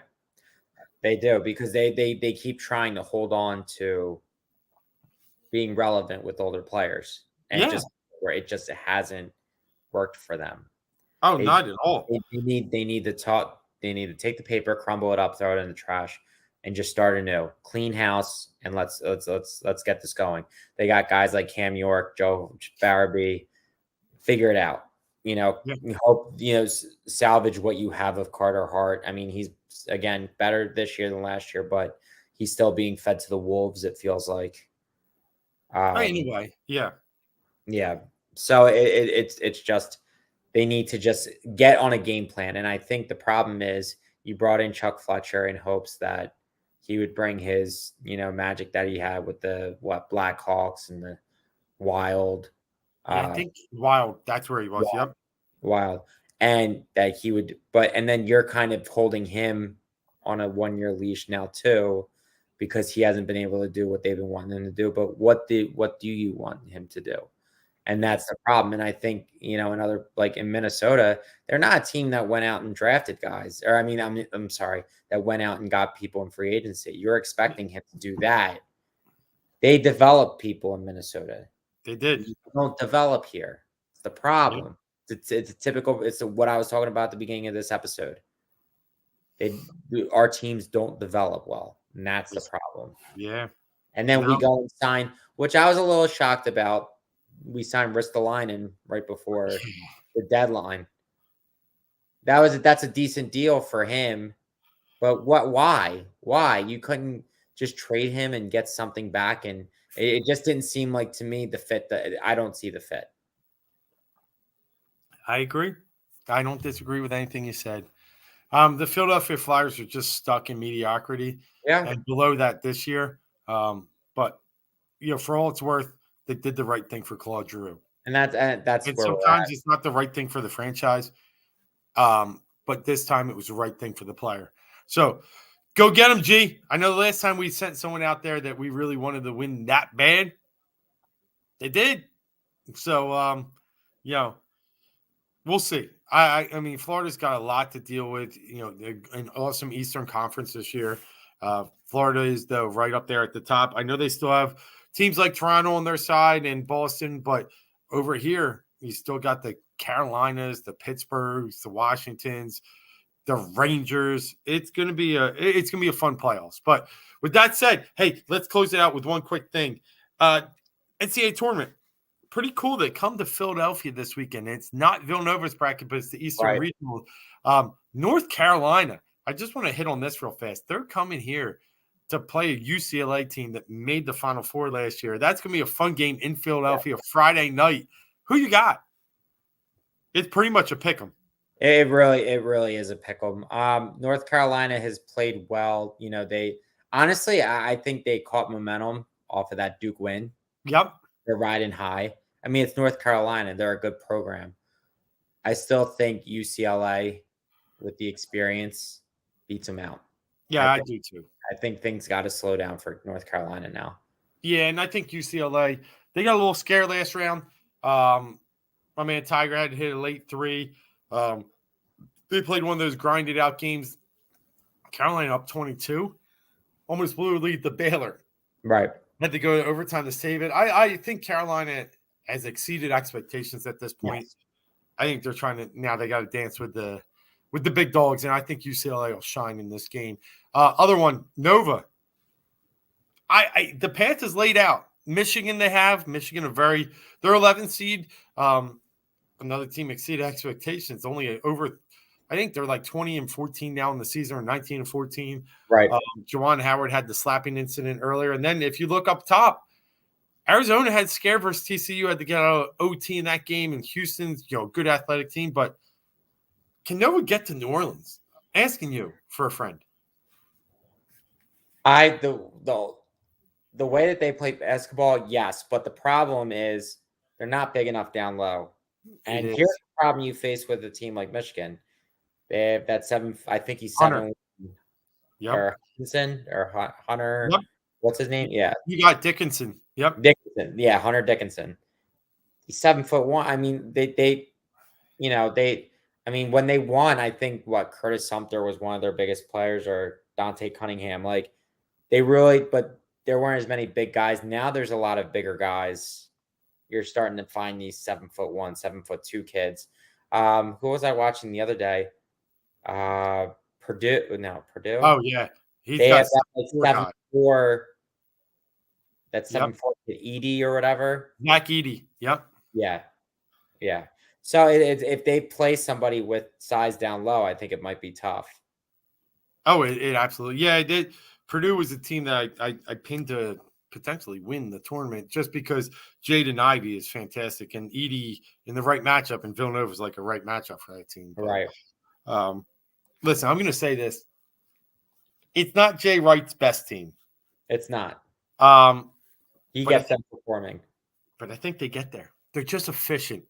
[SPEAKER 2] they do, because they keep trying to hold on to being relevant with older players, and it just hasn't worked for them.
[SPEAKER 1] Oh, not at all.
[SPEAKER 2] They need to take the paper, crumble it up, throw it in the trash, and just start anew. Clean house, and let's get this going. They got guys like Cam York, Joe Farabee. Figure it out. Hope salvage what you have of Carter Hart. I mean, he's again better this year than last year, but he's still being fed to the wolves, it feels like.
[SPEAKER 1] Anyway, yeah.
[SPEAKER 2] So it's just they need to just get on a game plan, and I think the problem is you brought in Chuck Fletcher in hopes that he would bring his magic that he had with the Blackhawks and the Wild.
[SPEAKER 1] I think Wild. That's where he was. Yep.
[SPEAKER 2] Wild. And that he would, and then you're kind of holding him on a 1-year leash now too, because he hasn't been able to do what they've been wanting him to do. But what do you want him to do? And that's the problem. And I think, another, like in Minnesota, they're not a team that went out and drafted guys. Or I'm sorry, that went out and got people in free agency. You're expecting him to do that. They develop people in Minnesota.
[SPEAKER 1] They did.
[SPEAKER 2] You don't develop here. It's the problem. It's a typical. It's what I was talking about at the beginning of this episode. Our teams don't develop well, and that's the problem.
[SPEAKER 1] Yeah.
[SPEAKER 2] And then we go and sign, which I was a little shocked about. We signed Ristolainen right before the deadline. That's a decent deal for him, but why? You couldn't just trade him and get something back, and it just didn't seem like, to me, the fit. That I don't see the fit.
[SPEAKER 1] I agree. I don't disagree with anything you said. The Philadelphia Flyers are just stuck in mediocrity.
[SPEAKER 2] Yeah.
[SPEAKER 1] And below that this year. But for all it's worth, they did the right thing for Claude Giroux.
[SPEAKER 2] And that's
[SPEAKER 1] and sometimes it's not the right thing for the franchise. But this time it was the right thing for the player. So go get him, G. I know the last time we sent someone out there that we really wanted to win that bad. They did. So, We'll see. I mean, Florida's got a lot to deal with. They're an awesome Eastern Conference this year. Florida is, though, right up there at the top. I know they still have teams like Toronto on their side and Boston, but over here, you still got the Carolinas, the Pittsburghs, the Washingtons, the Rangers. It's gonna be a fun playoffs. But with that said, hey, let's close it out with one quick thing. NCAA tournament. Pretty cool. They come to Philadelphia this weekend. It's not Villanova's bracket, but it's the Eastern Regional. North Carolina. I just want to hit on this real fast. They're coming here to play a UCLA team that made the Final Four last year. That's going to be a fun game in Philadelphia Friday night. Who you got? It's pretty much a pick 'em.
[SPEAKER 2] It really is a pick 'em. North Carolina has played well. They honestly, I think they caught momentum off of that Duke win.
[SPEAKER 1] Yep.
[SPEAKER 2] They're riding high. I mean, it's North Carolina. They're a good program. I still think UCLA, with the experience, beats them out.
[SPEAKER 1] Yeah, I do too.
[SPEAKER 2] I think things got to slow down for North Carolina now.
[SPEAKER 1] Yeah, and I think UCLA, they got a little scared last round. My man Tiger had to hit a late three. They played one of those grinded out games. Carolina up 22. Almost blew a lead to Baylor.
[SPEAKER 2] Right.
[SPEAKER 1] Had to go to overtime to save it. I think Carolina has exceeded expectations at this point. Yes. I think they're trying to now. They got to dance with the big dogs, and I think UCLA will shine in this game. Other one, Nova. The path is laid out. Michigan, they're 11th seed. Another team exceeded expectations. Only over, I think they're like 20-14 now in the season, or 19-14.
[SPEAKER 2] Right.
[SPEAKER 1] Juwan Howard had the slapping incident earlier. And then if you look up top, Arizona had scared versus TCU, had to get out of OT in that game. And Houston's, good athletic team. But can Nova get to New Orleans? Asking you for a friend.
[SPEAKER 2] The way that they play basketball, yes. But the problem is they're not big enough down low. And here's the problem you face with a team like Michigan. They have that 7. I think he's 7.
[SPEAKER 1] Yep.
[SPEAKER 2] Or Hudson or Hunter.
[SPEAKER 1] Yep.
[SPEAKER 2] What's his name? Yeah.
[SPEAKER 1] You got Dickinson. Yep.
[SPEAKER 2] Dickinson. Yeah, Hunter Dickinson. He's 7'1". I mean, when they won, I think Curtis Sumter was one of their biggest players, or Dante Cunningham. Like, but there weren't as many big guys. Now there's a lot of bigger guys. You're starting to find these 7'1", 7'2" kids. Who was I watching the other day? Purdue.
[SPEAKER 1] Oh yeah,
[SPEAKER 2] they have that 7'4". That 7'4" Edey or whatever.
[SPEAKER 1] Zach Edey. Yep.
[SPEAKER 2] Yeah. So if they play somebody with size down low, I think it might be tough.
[SPEAKER 1] Oh, it absolutely. Yeah, it did. Purdue was a team that I pinned to potentially win the tournament just because Jaden Ivey is fantastic, and Edey in the right matchup, and Villanova is like a right matchup for that team. But,
[SPEAKER 2] right.
[SPEAKER 1] Listen, I'm going to say this. It's not Jay Wright's best team.
[SPEAKER 2] It's not. He gets them performing.
[SPEAKER 1] But I think they get there. They're just efficient.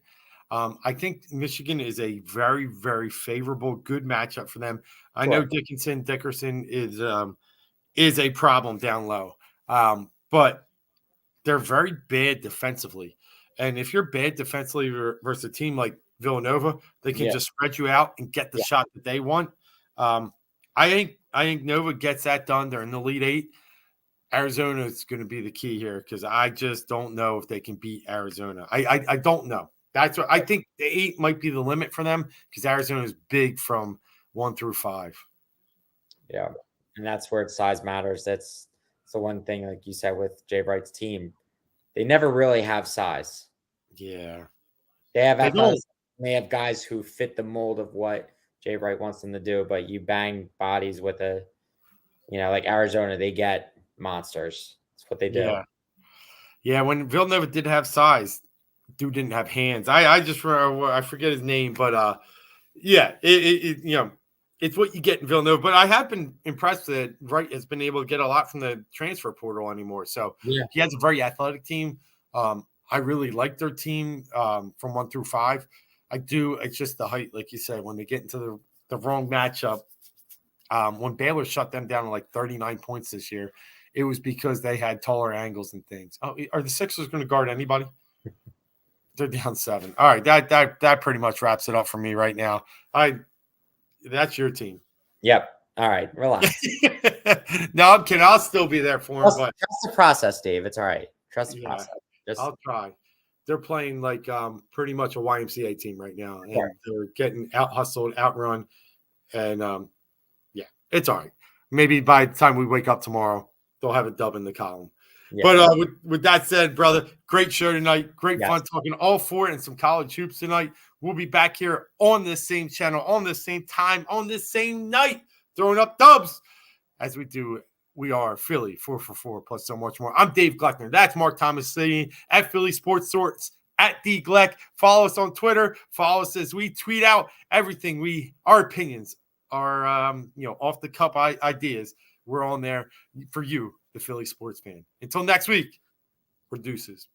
[SPEAKER 1] I think Michigan is a very, very favorable, good matchup for them. I know Dickerson is a problem down low. But they're very bad defensively. And if you're bad defensively versus a team like Villanova, they can just spread you out and get the shot that they want. I think Nova gets that done. They're in the Elite Eight. Arizona is going to be the key here because I just don't know if they can beat Arizona. I don't know. That's what I think. The 8 might be the limit for them because Arizona is big from 1 through 5.
[SPEAKER 2] Yeah, and that's where size matters. That's the one thing, like you said, with Jay Wright's team, they never really have size.
[SPEAKER 1] Yeah,
[SPEAKER 2] they have guys who fit the mold of what Jay Wright wants them to do, but you bang bodies with like Arizona, they get monsters. That's what they do.
[SPEAKER 1] Yeah. When Villanova did have size, dude didn't have hands. I forget his name, but it's what you get in Villanova. But I have been impressed that Wright has been able to get a lot from the transfer portal anymore. So he has a very athletic team. I really like their team from 1 through 5. I do. It's just the height, like you said, when they get into the wrong matchup. When Baylor shut them down to like 39 points this year, it was because they had taller angles and things. Oh, are the Sixers going to guard anybody? They're down 7. All right, that pretty much wraps it up for me right now. That's your team.
[SPEAKER 2] Yep. All right, relax.
[SPEAKER 1] No, I'm kidding. I'll still be there for them.
[SPEAKER 2] Trust the process, Dave. It's all right. Trust the process.
[SPEAKER 1] I'll try. They're playing like pretty much a YMCA team right now, and they're getting out hustled, outrun, and it's all right. Maybe by the time we wake up tomorrow, they'll have a dub in the column. Yeah. But with that said, brother, great show tonight. Great fun talking all 4 and some college hoops tonight. We'll be back here on this same channel, on this same time, on this same night, throwing up dubs as we do. We are Philly 4 for 4 plus so much more. I'm Dave Gleckner. That's Marc Thomas saying at Philly Sports Sorts at D Gleck. Follow us on Twitter. Follow us as we tweet out everything. Our opinions, our off the cup ideas. We're on there for you, the Philly sports fan. Until next week, producers.